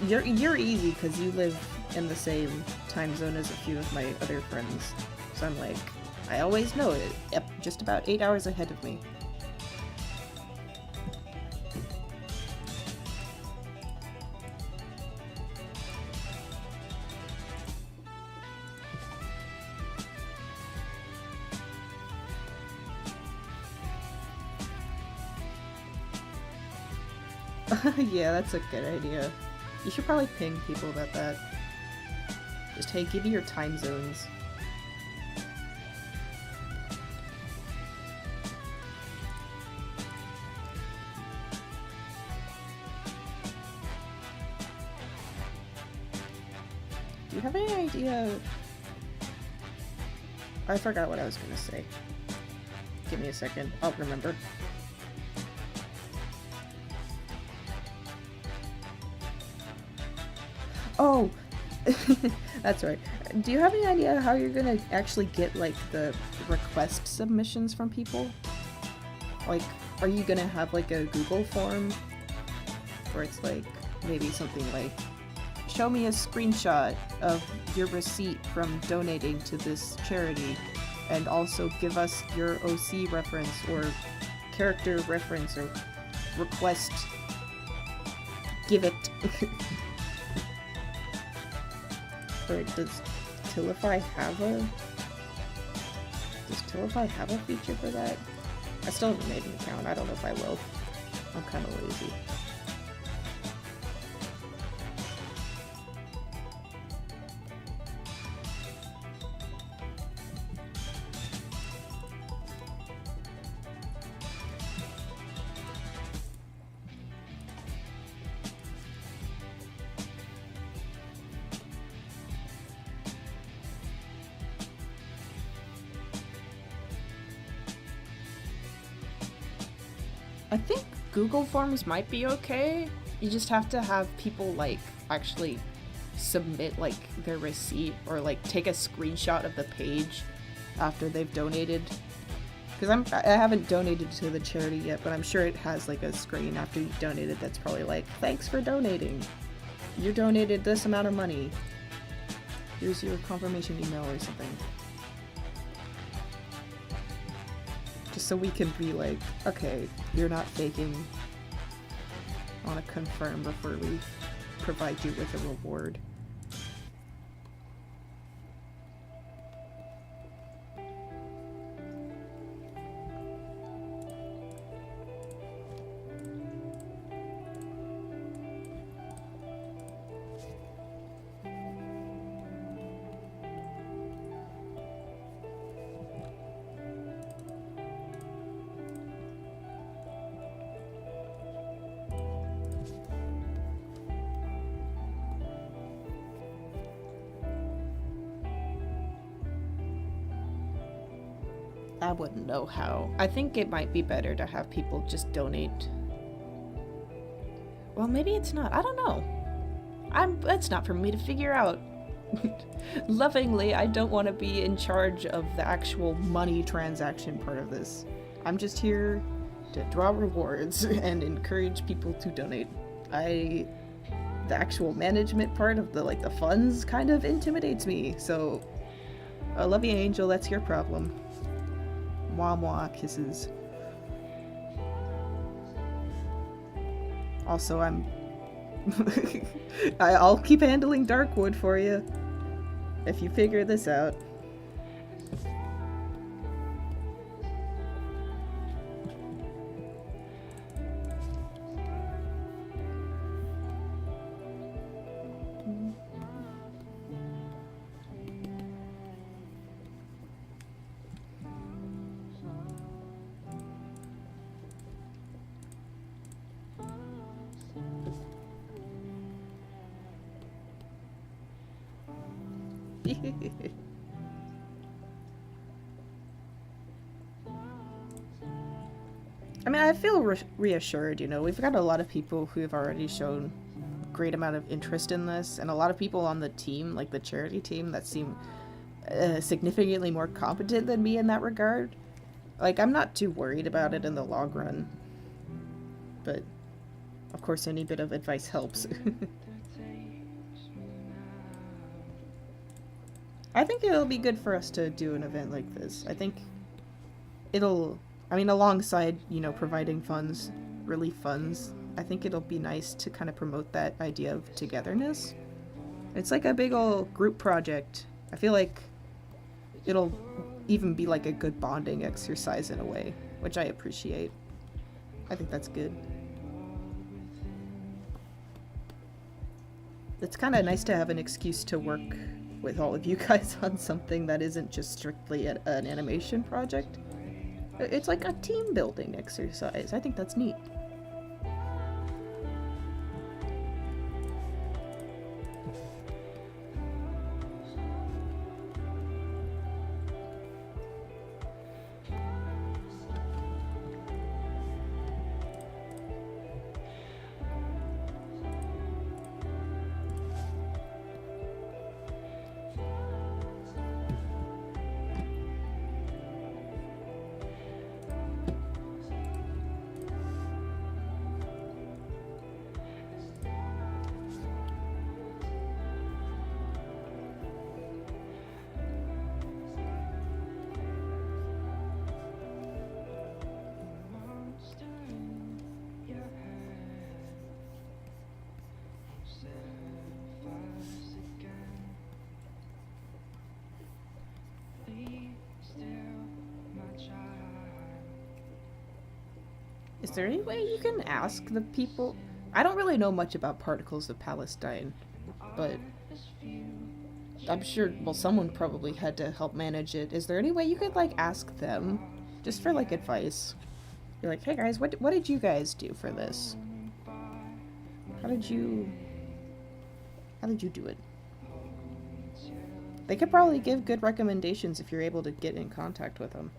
You're easy because you live in the same time zone as a few of my other friends. So I'm like, I always know it. Yep, just about 8 hours ahead of me. Yeah, that's a good idea. You should probably ping people about that. Just, hey, give me your time zones. Do you have any idea? I forgot what I was gonna say. Give me a second, I'll remember. Oh, that's right. Do you have any idea how you're gonna actually get, like, the request submissions from people? Like, are you gonna have, like, a Google form where it's like, maybe something like, show me a screenshot of your receipt from donating to this charity, and also give us your OC reference or character reference or request. Give it. Or does Tiltify have a... Does Tiltify have a feature for that? I still haven't made an account. I don't know if I will. I'm kind of lazy. I think Google Forms might be okay. You just have to have people like actually submit like their receipt or like take a screenshot of the page after they've donated. Because I haven't donated to the charity yet, but I'm sure it has like a screen after you've donated that's probably like, thanks for donating. You donated this amount of money. Here's your confirmation email or something. Just so we can be like, okay, you're not faking. I want to confirm before we provide you with a reward. I wouldn't know how. I think it might be better to have people just donate. Well, maybe it's not. I don't know. That's not for me to figure out. Lovingly, I don't want to be in charge of the actual money transaction part of this. I'm just here to draw rewards and encourage people to donate. The actual management part of the the funds kind of intimidates me. So, I love you, Angel. That's your problem. Mwah mwah kisses. Also, I'll keep handling Darkwood for you if you figure this out. I mean, I feel reassured, you know. We've got a lot of people who have already shown a great amount of interest in this, and a lot of people on the team, like the charity team, that seem significantly more competent than me in that regard. Like, I'm not too worried about it in the long run. But, of course, any bit of advice helps. I think it'll be good for us to do an event like this. I think it'll, I mean, alongside, you know, providing funds, relief funds, I think it'll be nice to kind of promote that idea of togetherness. It's like a big old group project. I feel like it'll even be like a good bonding exercise in a way, which I appreciate. I think that's good. It's kind of nice to have an excuse to work with all of you guys on something that isn't just strictly an animation project. It's like a team building exercise. I think that's neat. Is there any way you can ask the people? I don't really know much about Particles of Palestine, but I'm sure, well, someone probably had to help manage it. Is there any way you could, like, ask them? Just for, like, advice. You're like, hey guys, what did you guys do for this? How did you do it? They could probably give good recommendations if you're able to get in contact with them.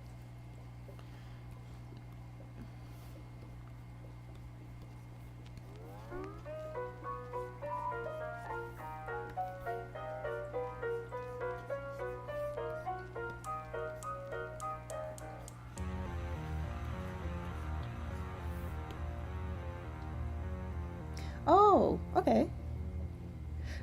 Oh, okay.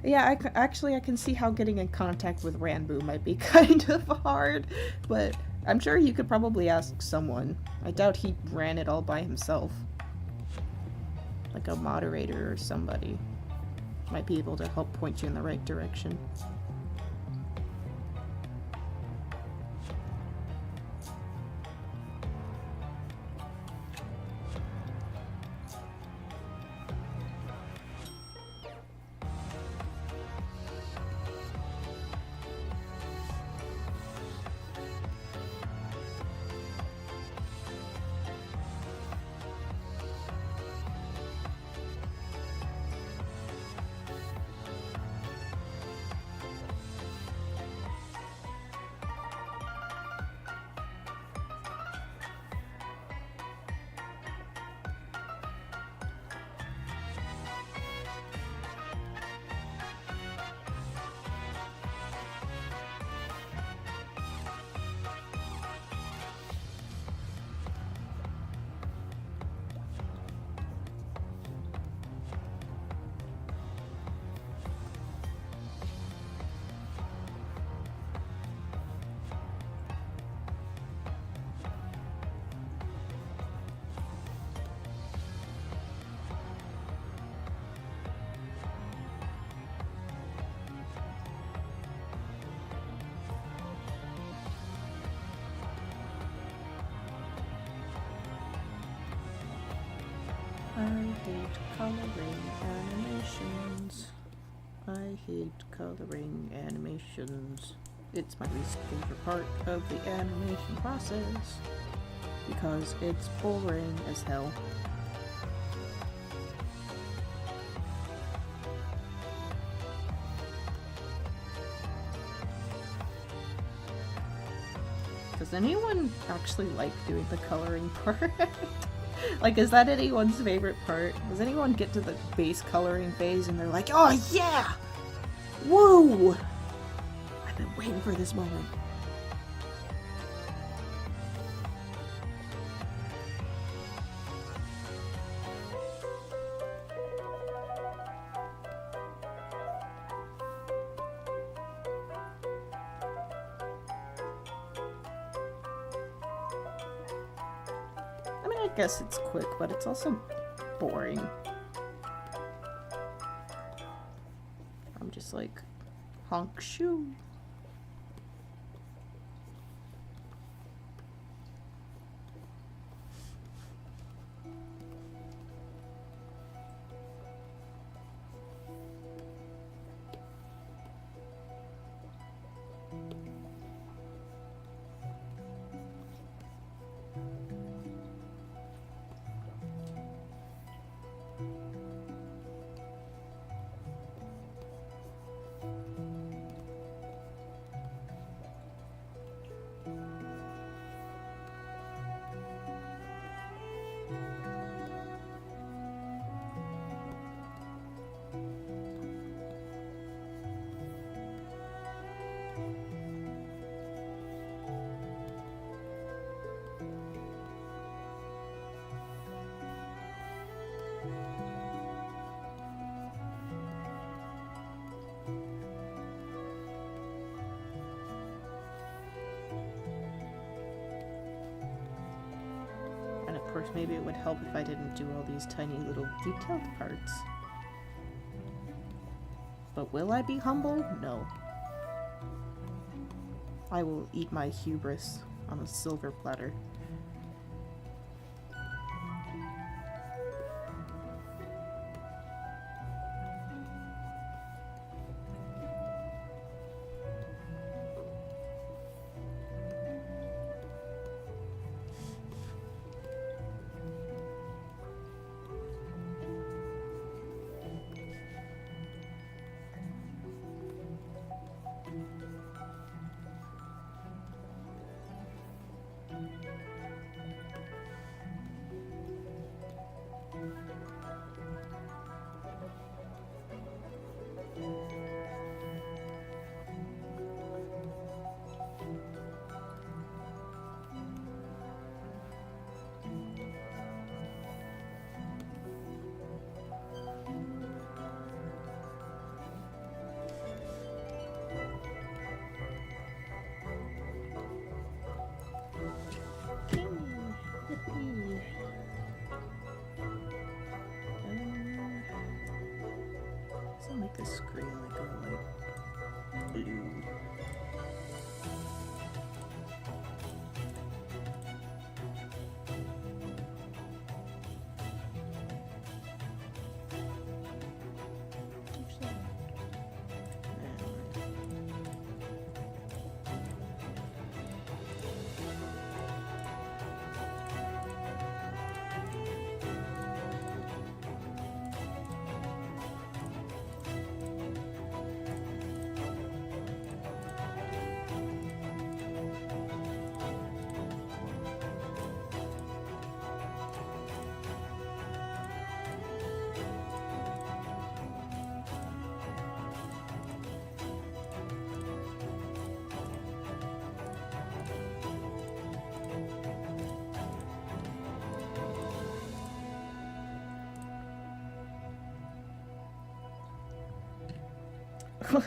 Yeah, I can see how getting in contact with Ranbu might be kind of hard, but I'm sure you could probably ask someone. I doubt he ran it all by himself. Like a moderator or somebody might be able to help point you in the right direction. I hate coloring animations. I hate coloring animations. It's my least favorite part of the animation process because it's boring as hell. Does anyone actually like doing the coloring part? Like, is that anyone's favorite part? Does anyone get to the base coloring phase and they're like, oh yeah! Woo! I've been waiting for this moment. I guess it's quick, but it's also boring. I'm just like, honk shoe. Of course, maybe it would help if I didn't do all these tiny little detailed parts. But will I be humble? No. I will eat my hubris on a silver platter.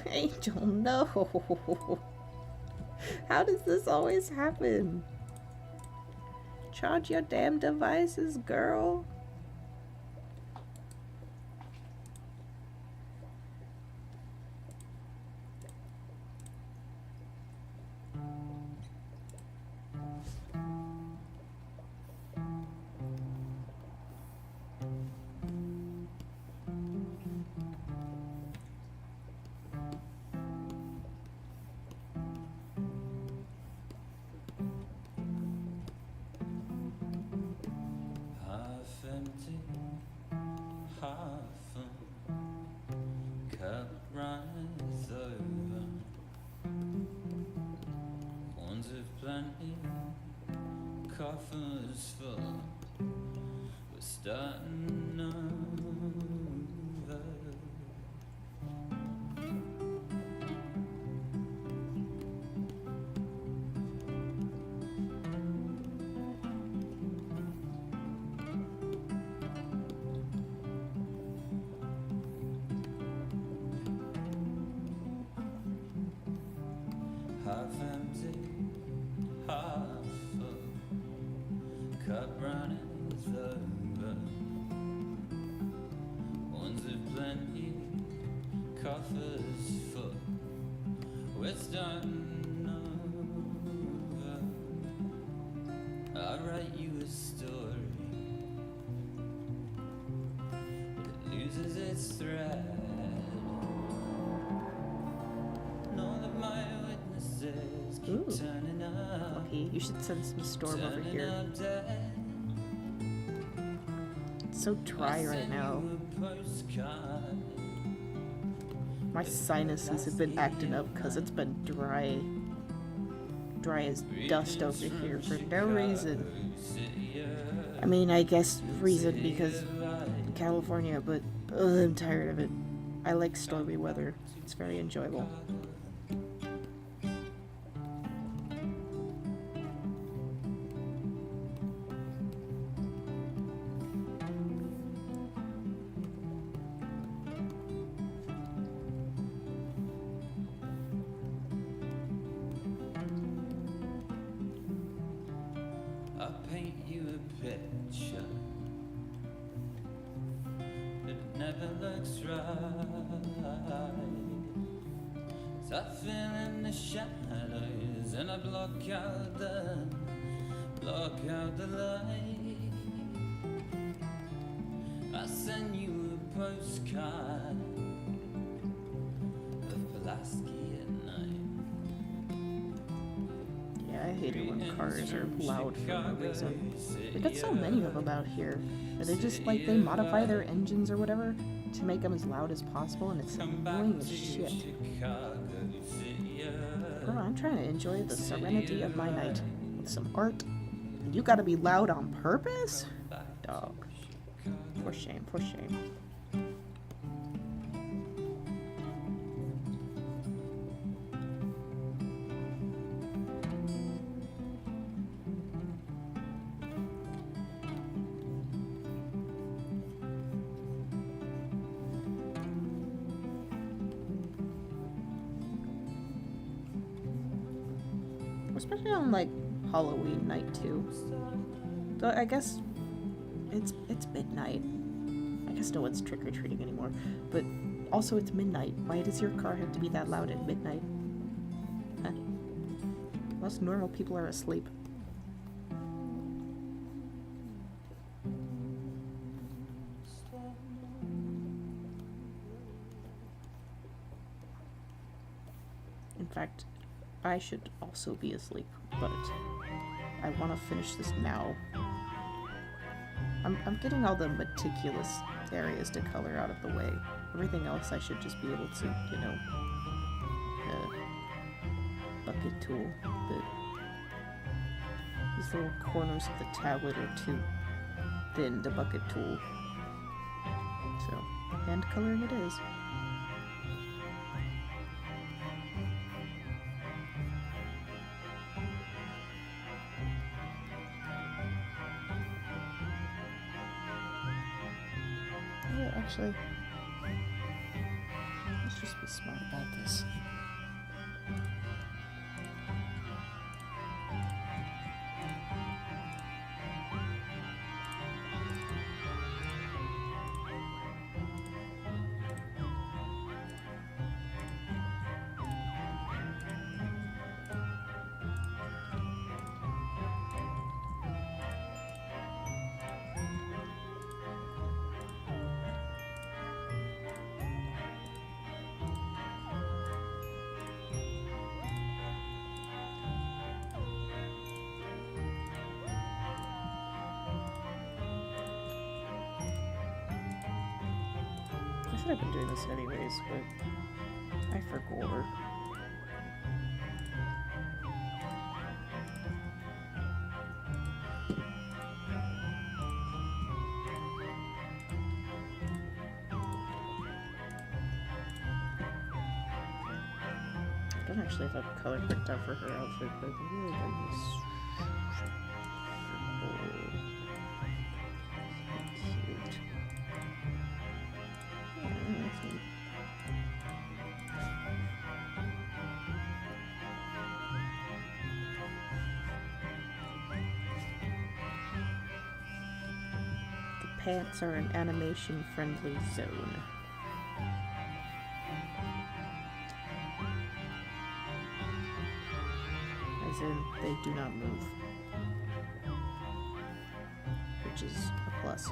Angel, no. How does this always happen? Charge your damn devices, girl. Half empty, half full, cup runneth over. Ones of plenty, coffers full. We're starting over. Half empty, half full, cup runneth over. Ones of plenty, coffers full. We're starting over. I'll write you a story, but it loses its thread. Know that my witnesses keep Ooh. turning up. Lucky. You should send some storm over Turning here. up dead. It's so dry right now. My sinuses have been acting up because it's been dry. Dry as dust over here for no reason. I mean, I guess reason because California, but I'm tired of it. I like stormy weather. It's very enjoyable. I'll paint you a picture. It never looks right. So I fill in the shadows and I block out the light. I send you a postcard of Pulaski at night. Yeah, I hate it when cars are loud for no reason. We got so many of them out here. And they just like they modify their engines or whatever to make them as loud as possible, and it's annoying as shit. Girl, I'm trying to enjoy the serenity of my night with some art. And you gotta be loud on purpose? Dog. For shame, for shame. Especially on like Halloween night too. So I guess it's midnight. I guess no one's trick or treating anymore. But also it's midnight. Why does your car have to be that loud at midnight? Huh? Most normal people are asleep. In fact, I should also be asleep, but I want to finish this now. I'm getting all the meticulous areas to color out of the way. Everything else I should just be able to, you know, bucket tool. These little corners of the tablet are too thin to bucket tool. So, hand coloring it is. Actually, Let's just be smart about this. I should have been doing this anyways, but I forgot. I don't actually have a color picked out for her outfit, but maybe I can use cute. Yeah, that's neat. The pants are an animation-friendly zone. As in, they do not move. Which is a plus.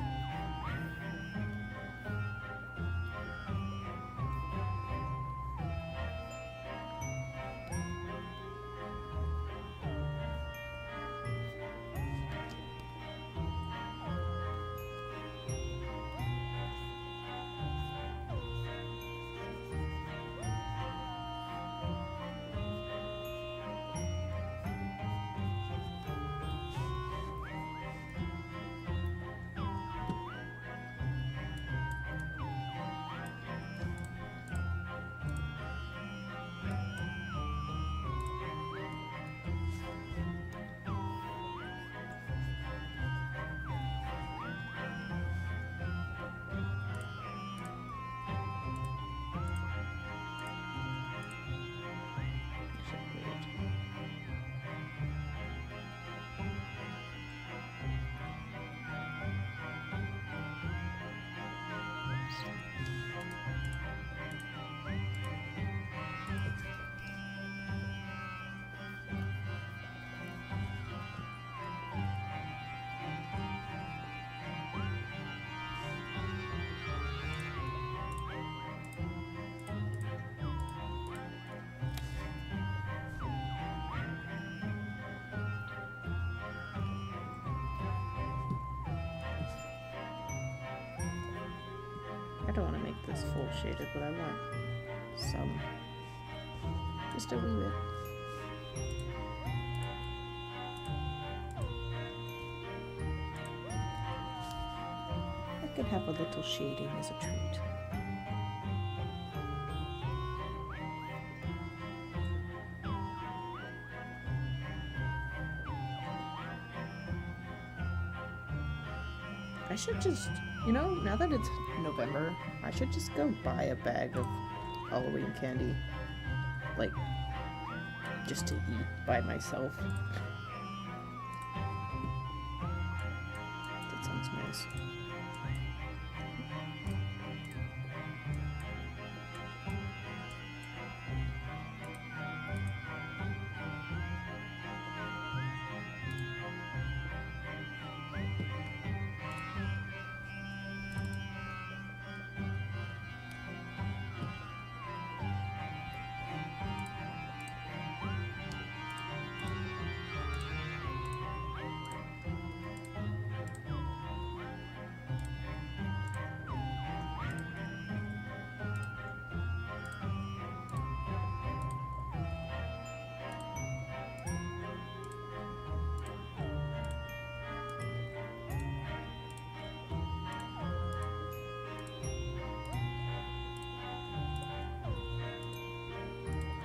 I don't want to make this full shaded, but I want some. Just a wee bit. I could have a little shading as a treat. I should just, you know, now that it's November, I should just go buy a bag of Halloween candy. Like, just to eat by myself. That sounds nice.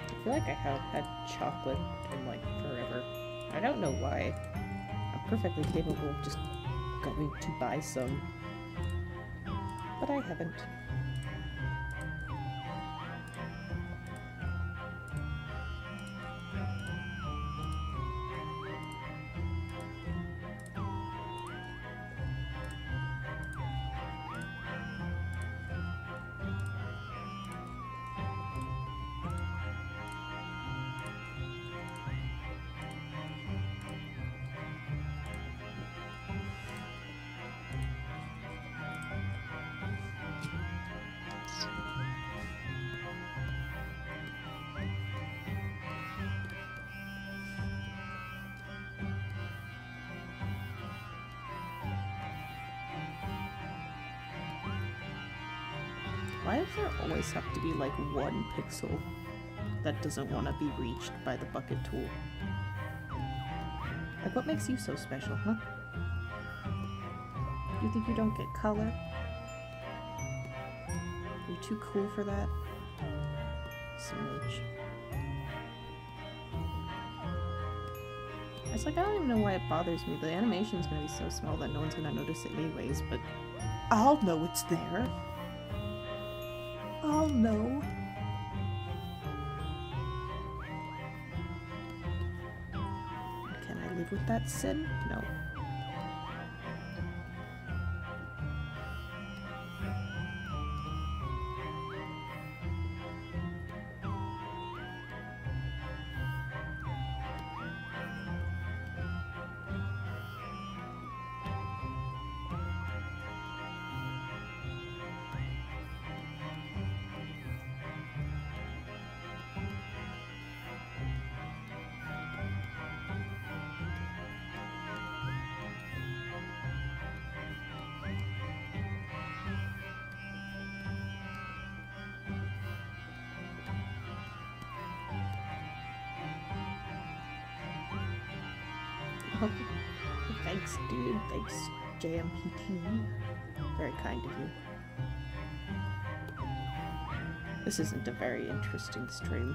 I feel like I have had chocolate in like forever. I don't know why. I'm perfectly capable of just going to buy some. But I haven't. Why does there always have to be like one pixel that doesn't want to be reached by the bucket tool? Like, what makes you so special, huh? You think you don't get color? You're too cool for that? Smidge. It's like, I don't even know why it bothers me. The animation's gonna be so small that no one's gonna notice it anyways, but I'll know it's there. I'll know. Can I live with that sin? No. Oh, thanks, dude. Thanks, JMPT. Very kind of you. This isn't a very interesting stream.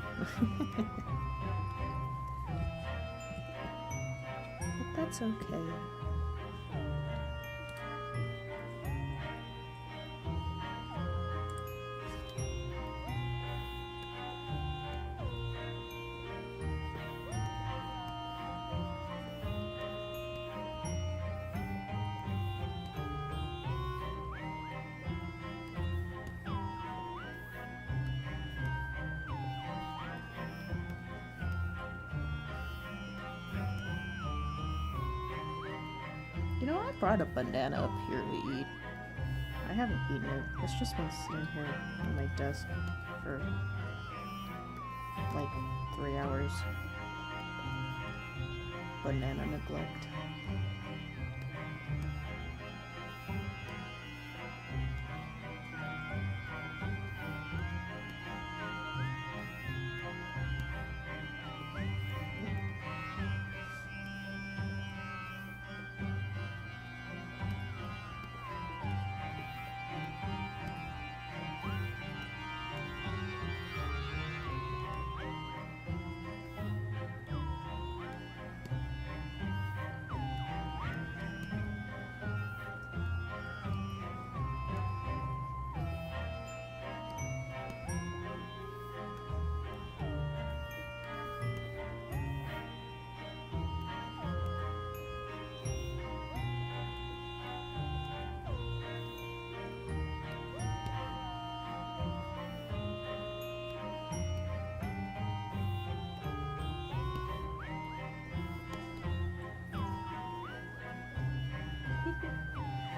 But that's okay. You know, I brought a banana up here to eat. I haven't eaten it. It's just been sitting here on my desk for like 3 hours. Banana neglect.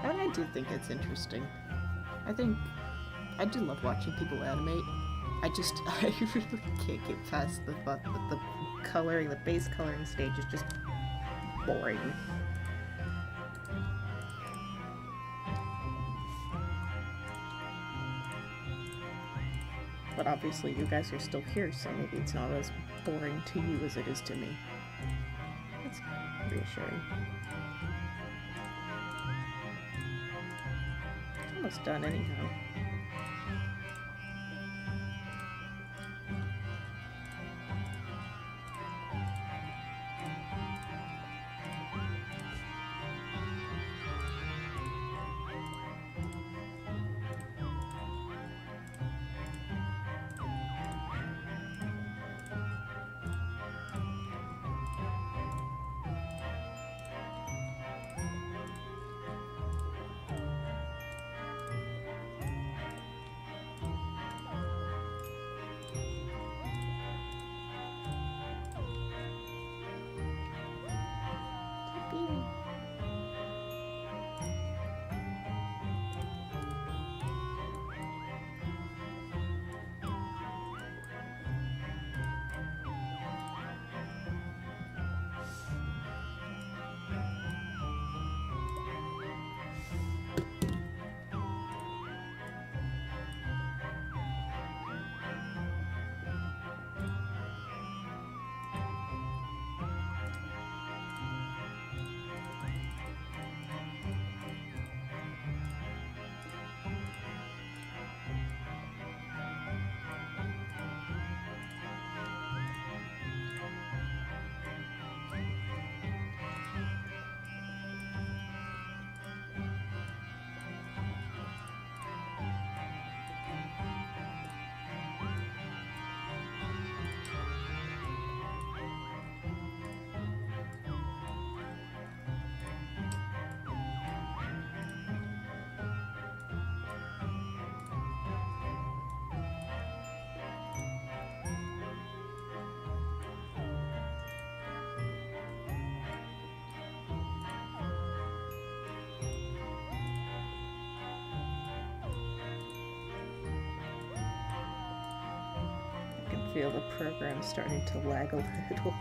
And I do think it's interesting. I do love watching people animate. I really can't get past the thought that the coloring, the base coloring stage is just boring. But obviously you guys are still here, so maybe it's not as boring to you as it is to me. That's reassuring. Almost done anyhow. feel the program starting to lag a little.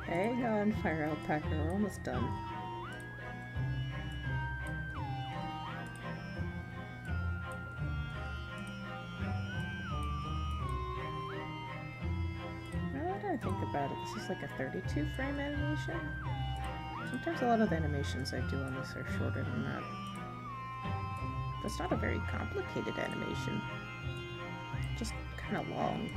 Hang on, Fire Alpaca, we're almost done. Now that I think about it, this is like a 32 frame animation. Sometimes a lot of the animations I do on this are shorter than that. But it's not a very complicated animation. Just kind of long.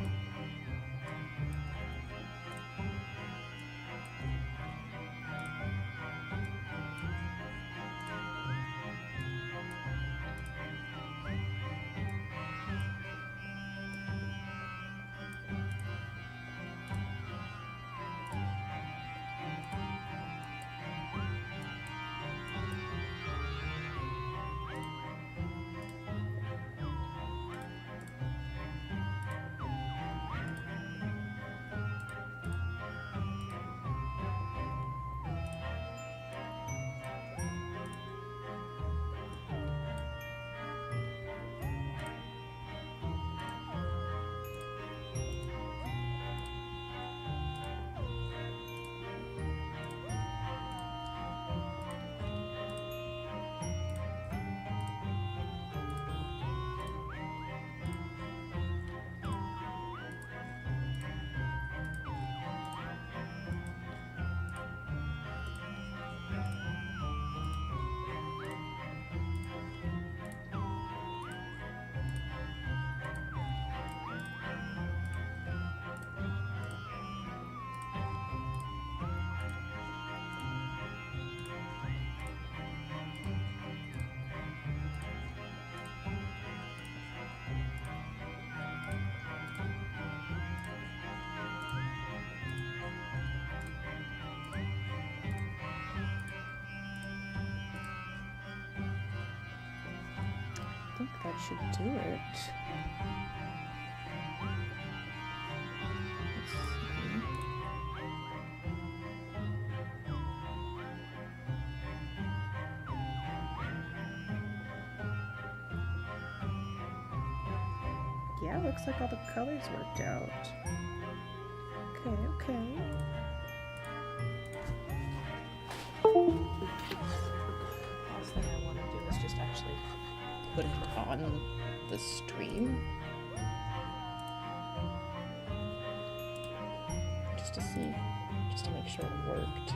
I think that should do it. Let's see. Yeah, looks like all the colors worked out. Okay, okay. Last thing I want to do is just actually put it on the stream. Just to see, just to make sure it worked.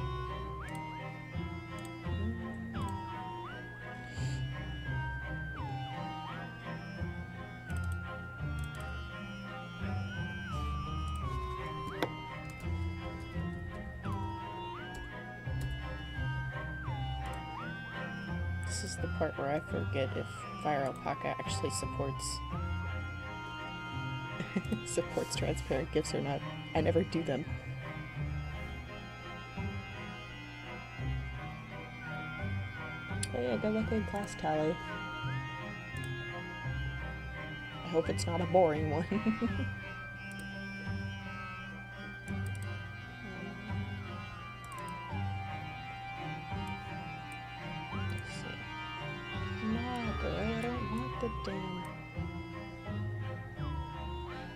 This is the part where I forget if Fire Alpaca actually supports transparent GIFs or not. I never do them. Oh yeah, good luck in class tally. I hope it's not a boring one.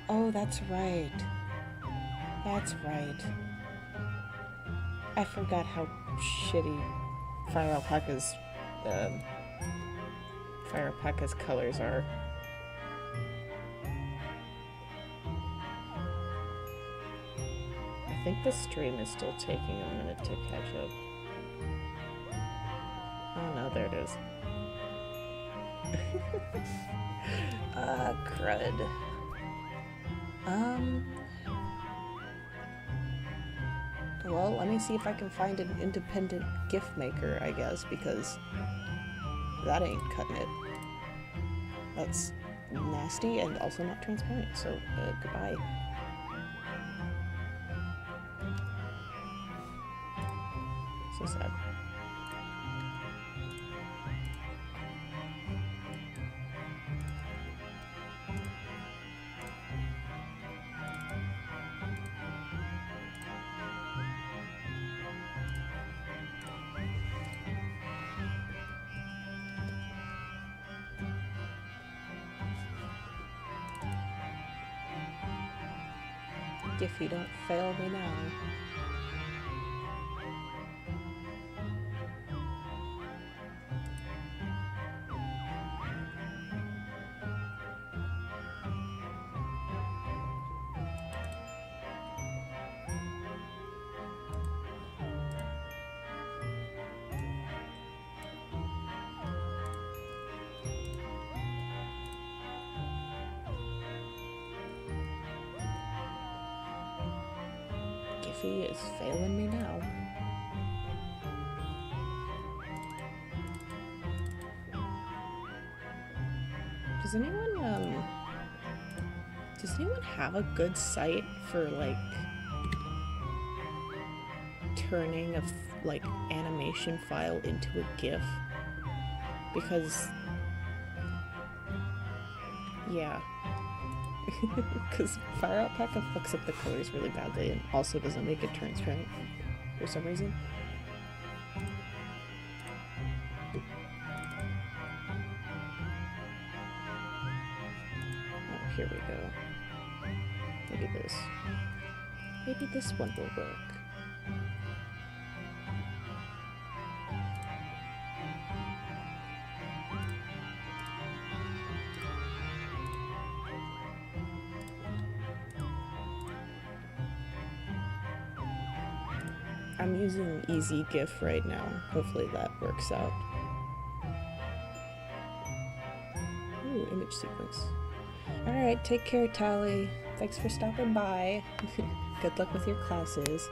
Oh, that's right. That's right. I forgot how shitty Fire Alpaca's colors are. I think the stream is still taking a minute to catch up. Oh no, there it is. Crud. Well, let me see if I can find an independent GIF maker, I guess, because that ain't cutting it. That's nasty and also not transparent, so goodbye. So sad. Giphy, don't fail me now. Giphy is failing me now. Does anyone have a good site for like turning a like animation file into a GIF? Because yeah. Because Fire Alpaca fucks up the colors really badly and also doesn't make it transparent for some reason. Oh, here we go. Maybe this one will work. I'm using Easy GIF right now. Hopefully that works out. Ooh, image sequence. Alright, take care, Tally. Thanks for stopping by. Good luck with your classes.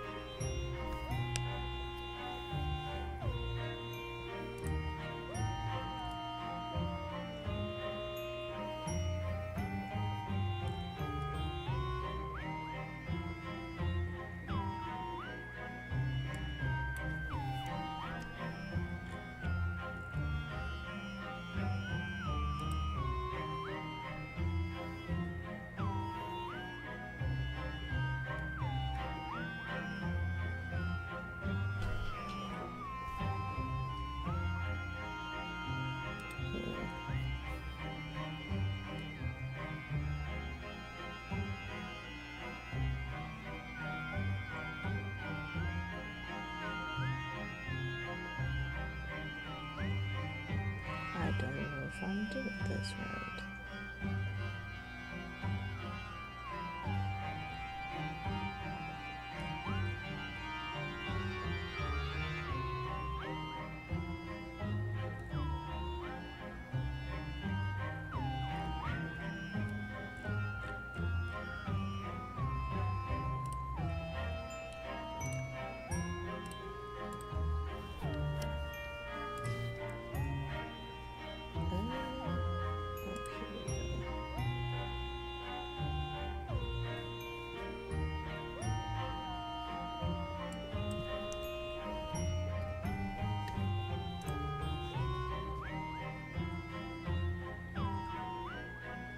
I don't know if I'm doing this right.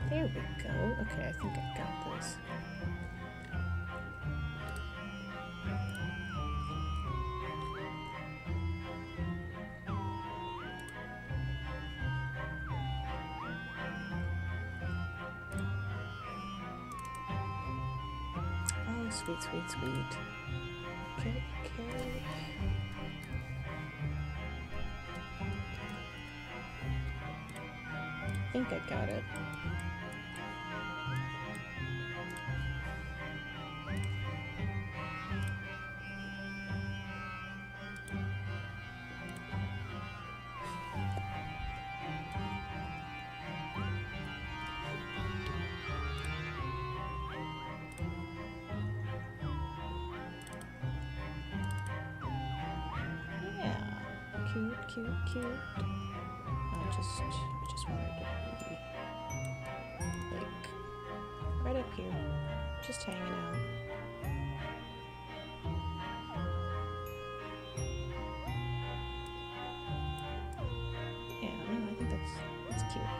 There we go. Okay, I think I got this. Oh, sweet, sweet, sweet. Okay, okay. I think I got it. Cute, cute, cute. I just wanted to be like right up here, just hanging out. Yeah, no, I think that's cute.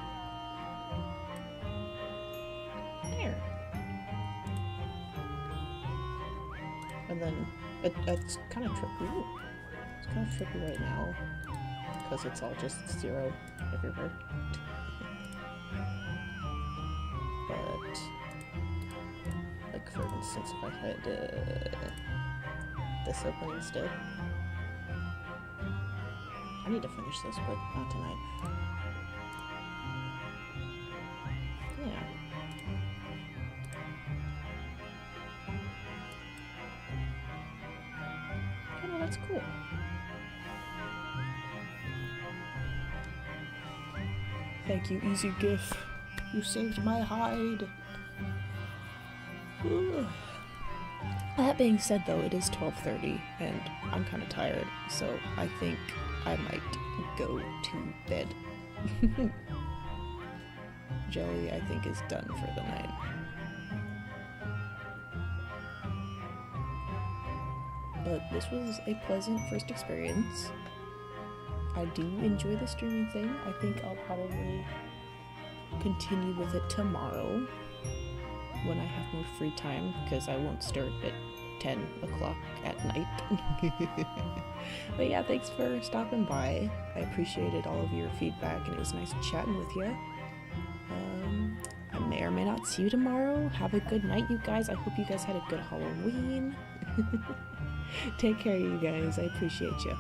There. And then it's kind of trippy. It's kind of trippy right now because it's all just 0 everywhere. But like for sense if I had this open instead. I need to finish this, but not tonight. Yeah. Okay, no, that's cool. Thank you, Easy GIF. You saved my hide. Ugh. That being said, though, it is 12:30 and I'm kind of tired, so I think I might go to bed. Jelly, I think, is done for the night. But this was a pleasant first experience. I do enjoy the streaming thing. I think I'll probably continue with it tomorrow when I have more free time, because I won't start at 10 o'clock at night. But yeah, thanks for stopping by. I appreciated all of your feedback, and it was nice chatting with you. I may or may not see you tomorrow. Have a good night, you guys. I hope you guys had a good Halloween. Take care, you guys. I appreciate you.